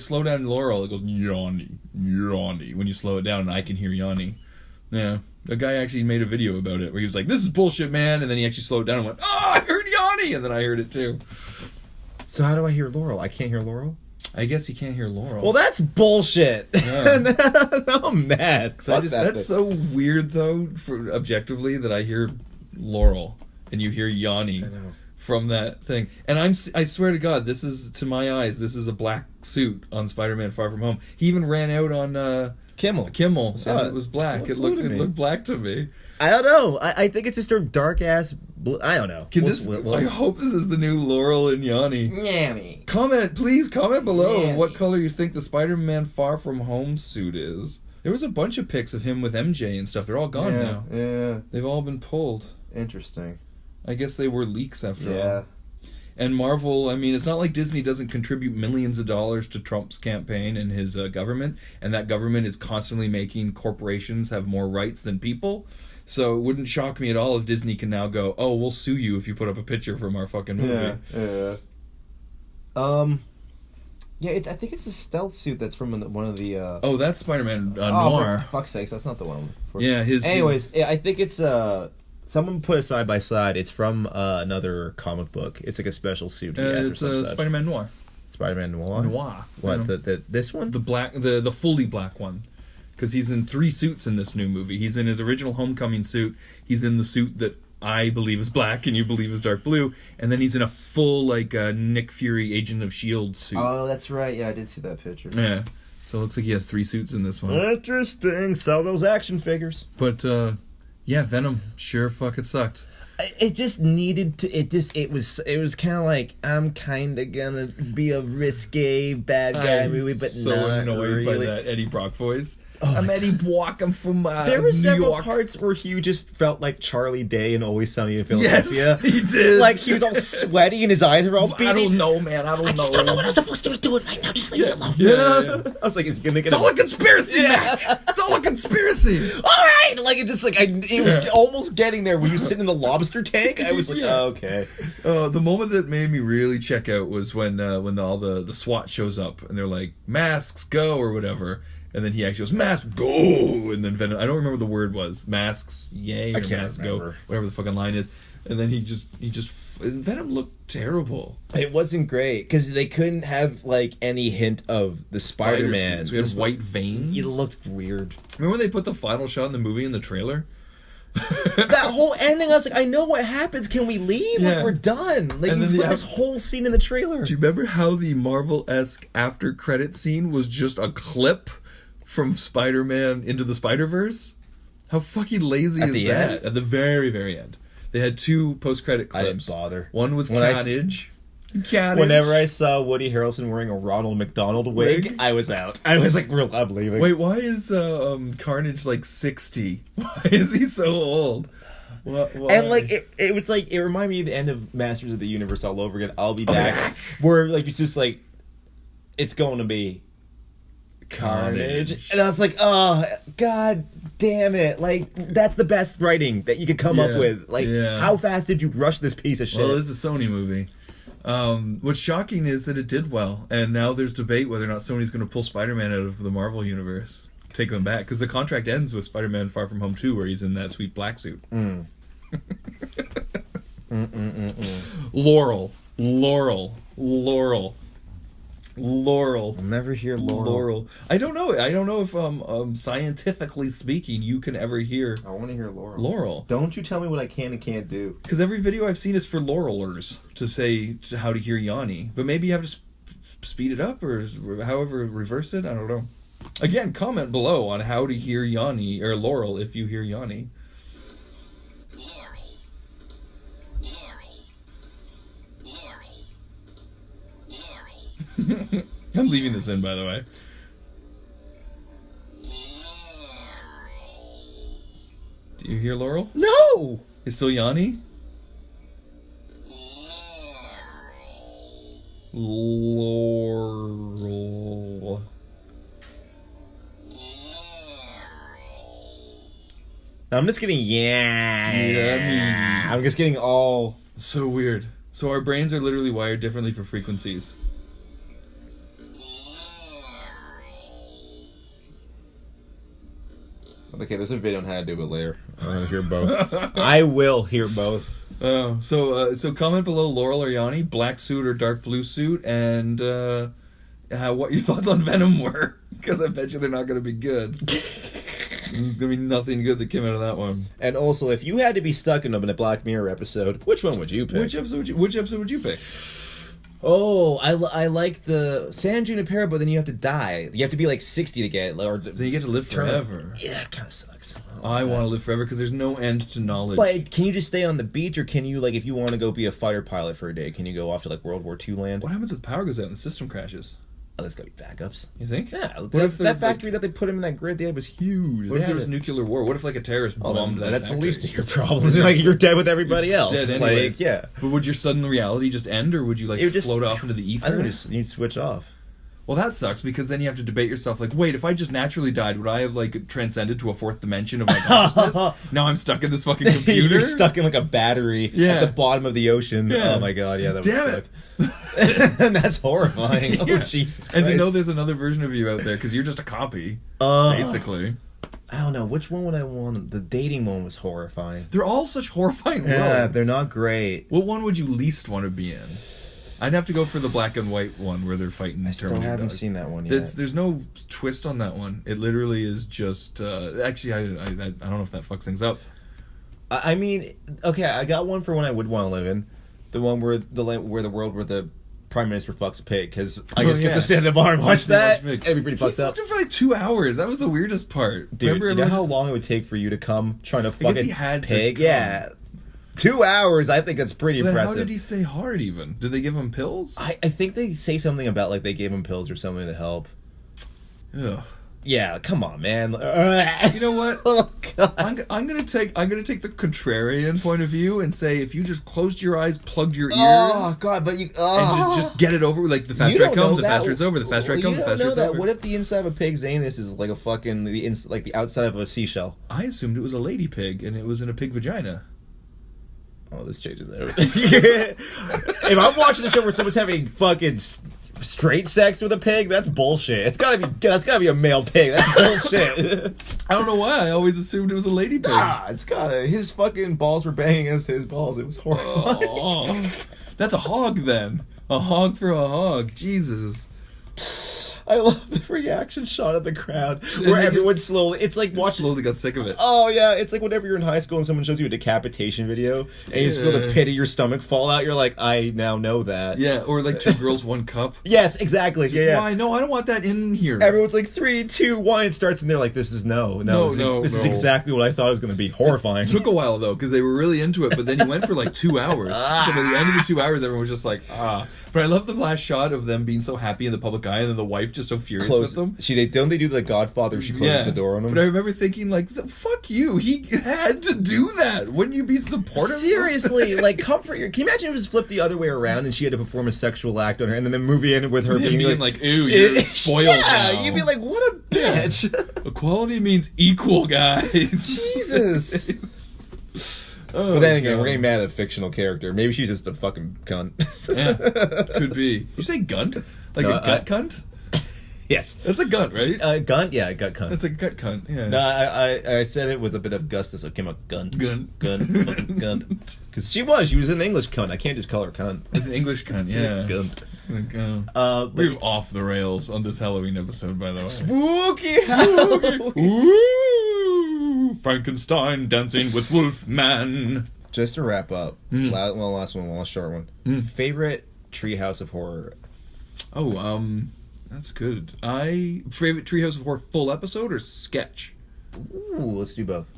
Speaker 3: Laurel, it goes Yanni, Yanni. When you slow it down, and I can hear Yanni. Yeah. A guy actually made a video about it where he was like, "This is bullshit, man," and then he actually slowed it down and went, "Oh, I heard Yanni," and then I heard it too.
Speaker 2: So how do I hear Laurel? I can't hear Laurel?
Speaker 3: I guess he can't hear Laurel.
Speaker 2: Well, that's bullshit.
Speaker 3: Yeah.
Speaker 2: Now I'm mad.
Speaker 3: That's so weird, though, for objectively, that I hear Laurel and you hear Yanni from that thing. And I swear to God, this is, to my eyes, this is a black suit on Spider-Man Far From Home. He even ran out on
Speaker 2: Kimmel.
Speaker 3: And it was black. It looked black to me.
Speaker 2: I don't know. I think it's just a dark-ass blue. I don't know.
Speaker 3: I hope this is the new Laurel and Yanni.
Speaker 2: Yanni.
Speaker 3: Please comment below
Speaker 2: Yanni.
Speaker 3: what color you think the Spider-Man Far From Home suit is. There was a bunch of pics of him with MJ and stuff. They're all gone now.
Speaker 2: Yeah.
Speaker 3: They've all been pulled.
Speaker 2: Interesting.
Speaker 3: I guess they were leaks after all. And Marvel, I mean, it's not like Disney doesn't contribute millions of dollars to Trump's campaign and his government, and that government is constantly making corporations have more rights than people. So it wouldn't shock me at all if Disney can now go, "Oh, we'll sue you if you put up a picture from our fucking movie."
Speaker 2: Yeah. I think it's a stealth suit that's from one of the.
Speaker 3: Oh, that's Spider-Man Noir.
Speaker 2: For fuck's sakes, that's not the one.
Speaker 3: Yeah,
Speaker 2: Anyways, I think it's someone put it side by side. It's from another comic book. It's like a special suit.
Speaker 3: It's Spider-Man Noir.
Speaker 2: Spider-Man Noir.
Speaker 3: Noir.
Speaker 2: What this one?
Speaker 3: The fully black one. Because he's in 3 suits in this new movie. He's in his original Homecoming suit. He's in the suit that I believe is black and you believe is dark blue. And then he's in a full, like, Nick Fury Agent of S.H.I.E.L.D. suit.
Speaker 2: Oh, that's right. Yeah, I did see that picture.
Speaker 3: Yeah. So it looks like he has 3 suits in this one.
Speaker 2: Interesting. Sell those action figures.
Speaker 3: But, yeah, Venom sure fucking sucked.
Speaker 2: It just needed to. It was kind of like, I'm kind of gonna be a risque bad guy movie, but
Speaker 3: so
Speaker 2: not
Speaker 3: annoyed
Speaker 2: really.
Speaker 3: by that Eddie Brock voice.
Speaker 2: Oh
Speaker 3: I'm Eddie Brock. I'm from
Speaker 2: there were
Speaker 3: New
Speaker 2: several
Speaker 3: York.
Speaker 2: parts where he just felt like Charlie Day in Always Sunny in
Speaker 3: Yes,
Speaker 2: Philadelphia.
Speaker 3: he did.
Speaker 2: Like he was all sweaty and his eyes were all beady.
Speaker 3: I don't know, man. I don't
Speaker 2: don't know what I'm supposed to do it right now. Just leave me alone.
Speaker 3: Yeah.
Speaker 2: I was like, is he gonna make it?
Speaker 3: It's all a conspiracy, Mac. It's all a conspiracy.
Speaker 2: All right, like it just like it was almost getting there when you sit in the lobster tank. I was like, oh, okay.
Speaker 3: The moment that made me really check out was when all the SWAT shows up and they're like, masks go or whatever. And then he actually goes, "Masks go!" And then Venom, I don't remember what the word was. Masks, yay, or masks go, whatever the fucking line is. And then he just Venom looked terrible.
Speaker 2: It wasn't great because they couldn't have like any hint of the Spider-Man.
Speaker 3: We had white veins.
Speaker 2: It looked weird.
Speaker 3: Remember when they put the final shot in the movie in the trailer?
Speaker 2: That whole ending, I was like, I know what happens. Can we leave?
Speaker 3: Yeah.
Speaker 2: Like, we're done. Like,
Speaker 3: And
Speaker 2: we
Speaker 3: then
Speaker 2: put this whole scene in the trailer.
Speaker 3: Do you remember how the Marvel-esque after credit scene was just a clip from Spider-Man Into the Spider-Verse? How fucking lazy is that?
Speaker 2: End?
Speaker 3: At the very, very end. They had 2 post-credit clips.
Speaker 2: I didn't bother.
Speaker 3: One was Carnage.
Speaker 2: Whenever I saw Woody Harrelson wearing a Ronald McDonald wig, I was out. I was like, I'm leaving.
Speaker 3: Wait, why is Carnage like 60? Why is he so old? Why?
Speaker 2: And like it was like it reminded me of the end of Masters of the Universe all over again. I'll be back. Where like it's just like it's going to be Carnage. And I was like, oh god damn it. Like that's the best writing that you could come up with. Like how fast did you rush this piece of shit?
Speaker 3: Well, this is a Sony movie. What's shocking is that it did well, and now there's debate whether or not Sony's going to pull Spider-Man out of the Marvel universe, take them back, because the contract ends with Spider-Man Far From Home 2, where he's in that sweet black suit. Laurel. I'll
Speaker 2: never hear Laurel.
Speaker 3: I don't know if scientifically speaking you can ever hear
Speaker 2: I want to hear
Speaker 3: Laurel.
Speaker 2: Don't you tell me what I can and can't do.
Speaker 3: Because every video I've seen is for Laurelers to say how to hear Yanni. But maybe you have to speed it up or however reverse it. I don't know. Again, comment below on how to hear Yanni or Laurel if you hear Yanni. leaving this in, by the way. Do you hear Laurel?
Speaker 2: No!
Speaker 3: It's still Yanni? Laurel.
Speaker 2: I'm just getting I'm just getting all...
Speaker 3: So weird. So our brains are literally wired differently for frequencies.
Speaker 2: Okay, there's a video on how to do it later. I'm gonna hear both. I will hear both.
Speaker 3: So comment below Laurel or Yanni, black suit or dark blue suit, and what your thoughts on Venom were. Because I bet you they're not going to be good. There's going to be nothing good that came out of that one.
Speaker 2: And also, if you had to be stuck in a Black Mirror episode, which one would you pick?
Speaker 3: Which episode would you pick?
Speaker 2: Oh, I like the San Junipero, but then you have to die. You have to be like 60 to get it. Or
Speaker 3: Then you get to live forever.
Speaker 2: Yeah, it kind of sucks.
Speaker 3: I want to live forever because there's no end to knowledge.
Speaker 2: But can you just stay on the beach, or can you, like, if you want to go be a fighter pilot for a day, can you go off to, like, World War II land?
Speaker 3: What happens if the power goes out and the system crashes?
Speaker 2: Oh, there's got to be backups.
Speaker 3: You think?
Speaker 2: Yeah.
Speaker 3: What if
Speaker 2: that factory that they put him in that grid they had was huge.
Speaker 3: What if there was nuclear war? What if, like, a terrorist bombed that
Speaker 2: That's
Speaker 3: factory?
Speaker 2: the least of your problems. Like, you're dead with everybody else.
Speaker 3: Dead anyways.
Speaker 2: Like, yeah.
Speaker 3: But would your sudden reality just end, or would you, like, float off into the ether?
Speaker 2: I think you'd switch off.
Speaker 3: Well, that sucks, because then you have to debate yourself, like, wait, if I just naturally died, would I have, like, transcended to a fourth dimension of my consciousness? Now I'm stuck in this fucking computer?
Speaker 2: You're stuck in, like, a battery at the bottom of the ocean.
Speaker 3: Yeah.
Speaker 2: Oh, my God, yeah, that
Speaker 3: Damn
Speaker 2: would suck. And that's horrifying.
Speaker 3: Yeah.
Speaker 2: Oh, Jesus Christ.
Speaker 3: And to know there's another version of you out there, because you're just a copy, basically.
Speaker 2: I don't know. Which one would I want? The dating one was horrifying.
Speaker 3: They're all such horrifying
Speaker 2: Yeah,
Speaker 3: worlds.
Speaker 2: they're not great.
Speaker 3: What one would you least want to be in? I'd have to go for the black and white one where they're fighting.
Speaker 2: I still haven't seen that one yet.
Speaker 3: There's no twist on that one. It literally is just. Actually, I don't know if that fucks things up.
Speaker 2: I mean, okay, I got one for when I would want to live in. The one where the world where the Prime Minister fucks a pig, because I just get to sit in a bar and watch that. Everybody fucked up.
Speaker 3: He fucked him for like 2 hours. That was the weirdest part.
Speaker 2: Dude,
Speaker 3: remember
Speaker 2: you know how long it would take for you to come trying to fuck a
Speaker 3: he had
Speaker 2: pig?
Speaker 3: to come.
Speaker 2: Yeah. 2 hours, I think that's pretty
Speaker 3: But
Speaker 2: impressive.
Speaker 3: how did he stay hard even? Did they give him pills?
Speaker 2: I think they say something about, like, they gave him pills or something to help.
Speaker 3: Ugh.
Speaker 2: Yeah, come on, man.
Speaker 3: You know what?
Speaker 2: Oh, God.
Speaker 3: I'm gonna take the contrarian point of view and say if you just closed your eyes, plugged your ears,
Speaker 2: Oh, God, but you...
Speaker 3: and just get it over with, like the faster I come, the faster it's over, the faster I come, the faster it's over.
Speaker 2: What if the inside of a pig's anus is like a fucking... like the outside of a seashell?
Speaker 3: I assumed it was a lady pig and it was in a pig vagina.
Speaker 2: Oh, this changes everything. If I'm watching a show where someone's having fucking straight sex with a pig, that's bullshit. That's gotta be a male pig. That's bullshit.
Speaker 3: I don't know why. I always assumed it was a lady pig.
Speaker 2: It's gotta. His fucking balls were banging against his balls. It was horrifying.
Speaker 3: Oh, that's a hog then. A hog for a hog. Jesus.
Speaker 2: I love the reaction shot of the crowd where everyone it's like watching.
Speaker 3: Slowly got sick of it.
Speaker 2: Oh yeah, it's like whenever you're in high school and someone shows you a decapitation video and you just feel the pit of your stomach fall out. You're like, I now know that.
Speaker 3: Yeah, or like 2 girls, 1 cup.
Speaker 2: Yes, exactly. Yeah.
Speaker 3: Why? No, I don't want that in here.
Speaker 2: Everyone's like 3, 2, 1. It starts and they're like, this is this is exactly what I thought it was going to be. Horrifying.
Speaker 3: It took a while though because they were really into it, but then you went for like 2 hours. So by the end of the 2 hours, everyone was just like, ah. But I love the last shot of them being so happy in the public eye, and then the wife just so furious with them.
Speaker 2: Don't they do the Godfather? She closes the door on him.
Speaker 3: But I remember thinking, like, fuck you. He had to do that. Wouldn't you be supportive?
Speaker 2: Seriously, like, comfort your... Can you imagine if it was flipped the other way around and she had to perform a sexual act on her, and then the movie ended with her being like,
Speaker 3: ooh, you're spoiled now.
Speaker 2: You'd be like, what a bitch.
Speaker 3: Yeah. Equality means equal, guys.
Speaker 2: Jesus. But then again, we're getting mad at a fictional character. Maybe she's just a fucking cunt.
Speaker 3: Yeah, could be. Did you say gunt? Like a gut cunt?
Speaker 2: Yes.
Speaker 3: That's a gut, right?
Speaker 2: Gunt? Yeah, gut cunt.
Speaker 3: That's a gut cunt, yeah.
Speaker 2: No, I said it with a bit of gusto, so it came out gunt. Gunt. Gunt. Because she was an English cunt. I can't just call her cunt.
Speaker 3: It's an English cunt, yeah.
Speaker 2: Gunt.
Speaker 3: We're off the rails on this Halloween episode, by the way.
Speaker 2: Spooky Halloween.
Speaker 3: Ooh, Frankenstein dancing with Wolfman.
Speaker 2: Just to wrap up, last short one. Favorite Treehouse of Horror?
Speaker 3: Oh, that's good. Favorite Treehouse of Horror full episode or sketch?
Speaker 2: Ooh, let's do both.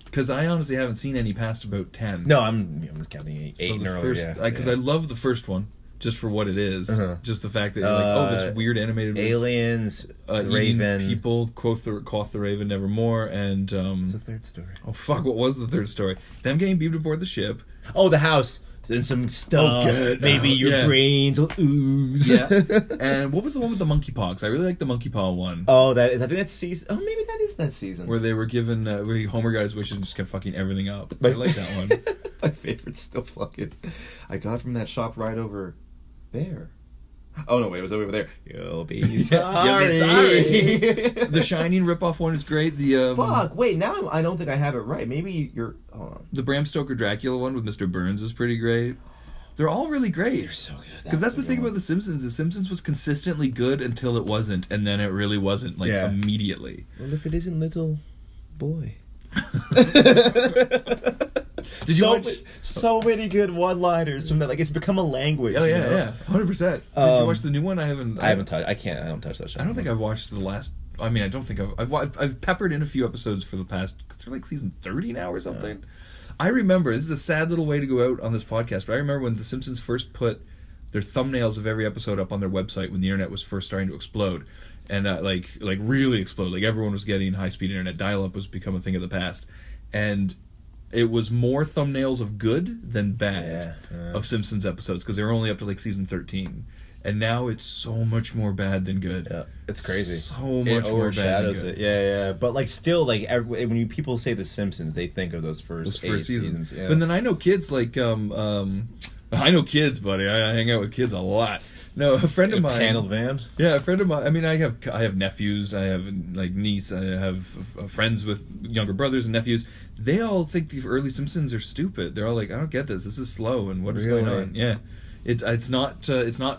Speaker 3: Because I honestly haven't seen any past about 10.
Speaker 2: No, I'm just counting 8 in a row.
Speaker 3: Because I love the first one. just for what it is. Just the fact that you're like, oh, this weird animated
Speaker 2: aliens, Raven,
Speaker 3: people, Quoth the Raven, Nevermore, and
Speaker 2: what's the third story?
Speaker 3: Oh fuck, what was the third story? Them getting beamed aboard the ship.
Speaker 2: Oh, the house. And some stuff. Maybe your brains will ooze.
Speaker 3: Yeah. And what was the one with the monkeypox? I really like the monkeypaw one.
Speaker 2: Oh, I think that's season. Oh, maybe that is that season.
Speaker 3: Where they were given, where Homer got his wishes and just kept fucking everything up. I like that one.
Speaker 2: My favorite's still fucking. I got from that shop right over there. Oh no! Wait, it was over there. You'll be sorry.
Speaker 3: You'll be sorry. The Shining ripoff one is great. The
Speaker 2: fuck. Wait, now I don't think I have it right. Maybe you're. Hold on.
Speaker 3: The Bram Stoker Dracula one with Mr. Burns is pretty great. They're all really great.
Speaker 2: They're so good.
Speaker 3: Because that's the thing about The Simpsons. The Simpsons was consistently good until it wasn't, and then it really wasn't. Like immediately.
Speaker 2: Well, if it isn't Little Boy. So many good one-liners from that. Like, it's become a language.
Speaker 3: Oh yeah, 100%. Did you watch the new one? I haven't touched.
Speaker 2: I don't touch that show.
Speaker 3: I don't think I've watched the last. I mean, I don't think I've peppered in a few episodes for the past. Because they're like season 30 now or something. I remember, this is a sad little way to go out on this podcast, but I remember when The Simpsons first put their thumbnails of every episode up on their website when the internet was first starting to explode, and like really explode. Like everyone was getting high-speed internet. Dial-up was become a thing of the past, and it was more thumbnails of good than bad of Simpsons episodes because they were only up to like season 13. And now it's so much more bad than good.
Speaker 2: Yeah, it's crazy.
Speaker 3: So much more bad than good.
Speaker 2: Yeah. But like still, like when people say The Simpsons, they think of those first seasons. Yeah.
Speaker 3: But then I know kids like I know kids, buddy. I hang out with kids a lot. No, a friend of mine.
Speaker 2: Panel van.
Speaker 3: Yeah, a friend of mine. I mean, I have nephews. I have like niece. I have friends with younger brothers and nephews. They all think the early Simpsons are stupid. They're all like, I don't get this. This is slow. And what is going on? Yeah. It's not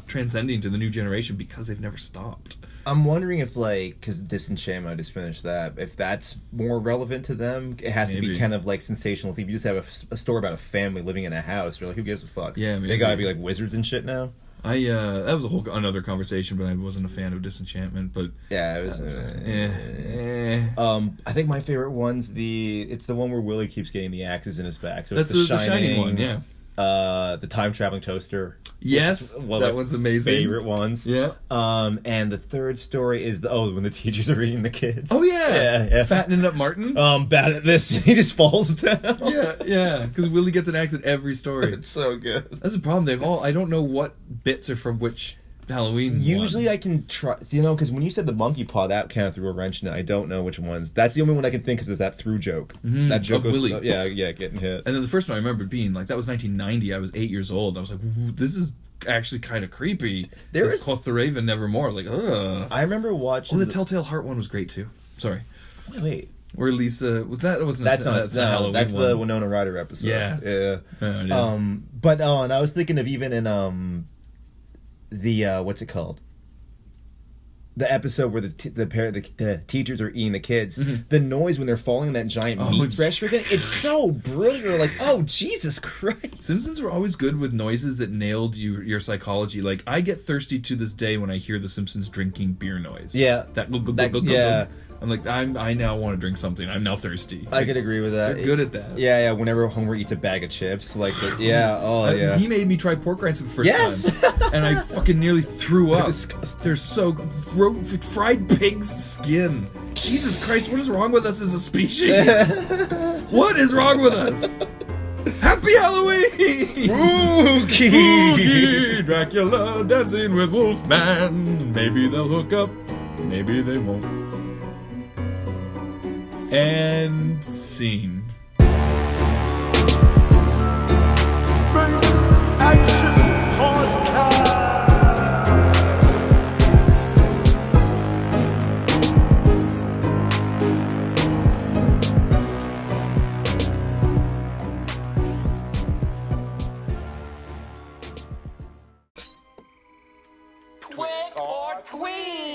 Speaker 3: transcending to the new generation because they've never stopped.
Speaker 2: I'm wondering if because Disenchantment, I just finished that, if that's more relevant to them. It has to be kind of like sensational. If you just have a story about a family living in a house, you're like, who gives a fuck?
Speaker 3: Yeah, maybe.
Speaker 2: They gotta be like wizards and shit now.
Speaker 3: That was another conversation, but I wasn't a fan of Disenchantment. But
Speaker 2: yeah, it was. I think my favorite one's it's the one where Willie keeps getting the axes in his back. So
Speaker 3: that's
Speaker 2: it's
Speaker 3: the Shining one, yeah.
Speaker 2: The time traveling toaster.
Speaker 3: Yes, that one's amazing.
Speaker 2: Favorite ones.
Speaker 3: Yeah.
Speaker 2: And the third story is when the teachers are eating the kids.
Speaker 3: Oh yeah. Fattening up Martin.
Speaker 2: Bad at this. He just falls down.
Speaker 3: Yeah. Because Willie gets an axe at every story.
Speaker 2: It's so good.
Speaker 3: That's the problem. I don't know what bits are from which Halloween.
Speaker 2: Usually I can try, because when you said the monkey paw, that kind of threw a wrench in it. I don't know which ones. That's the only one I can think because there's that through joke. Mm-hmm. That joke was
Speaker 3: Willie.
Speaker 2: Getting hit.
Speaker 3: And then the first one I remember being like, that was 1990. I was 8 years old. I was like, this is actually kind of creepy.
Speaker 2: There was
Speaker 3: Quoth the Raven, Nevermore. I was like, ugh.
Speaker 2: I remember watching.
Speaker 3: The Telltale Heart one was great too. Sorry.
Speaker 2: Wait.
Speaker 3: Where Lisa wasn't
Speaker 2: that's
Speaker 3: a Halloween
Speaker 2: that's
Speaker 3: one.
Speaker 2: the Winona Ryder episode.
Speaker 3: Yeah.
Speaker 2: It
Speaker 3: is.
Speaker 2: But and I was thinking of even in the what's it called? The episode where the teachers are eating the kids, the noise when they're falling in that giant meat restaurant, it's so brilliant. You're like, oh, Jesus Christ.
Speaker 3: Simpsons were always good with noises that nailed your psychology. Like, I get thirsty to this day when I hear the Simpsons drinking beer noise.
Speaker 2: Yeah.
Speaker 3: Yeah. I'm like, I now want to drink something. I'm now thirsty.
Speaker 2: I could agree with that.
Speaker 3: They're good at that.
Speaker 2: Yeah. Whenever Homer eats a bag of chips,
Speaker 3: He made me try pork rinds for the first time, and I fucking nearly threw up. They're so fried pig's skin. Jesus Christ, what is wrong with us as a species? What is wrong with us? Happy Halloween! Spooky! Dracula dancing with Wolfman. Maybe they'll hook up. Maybe they won't. And scene.
Speaker 7: Trick or treat!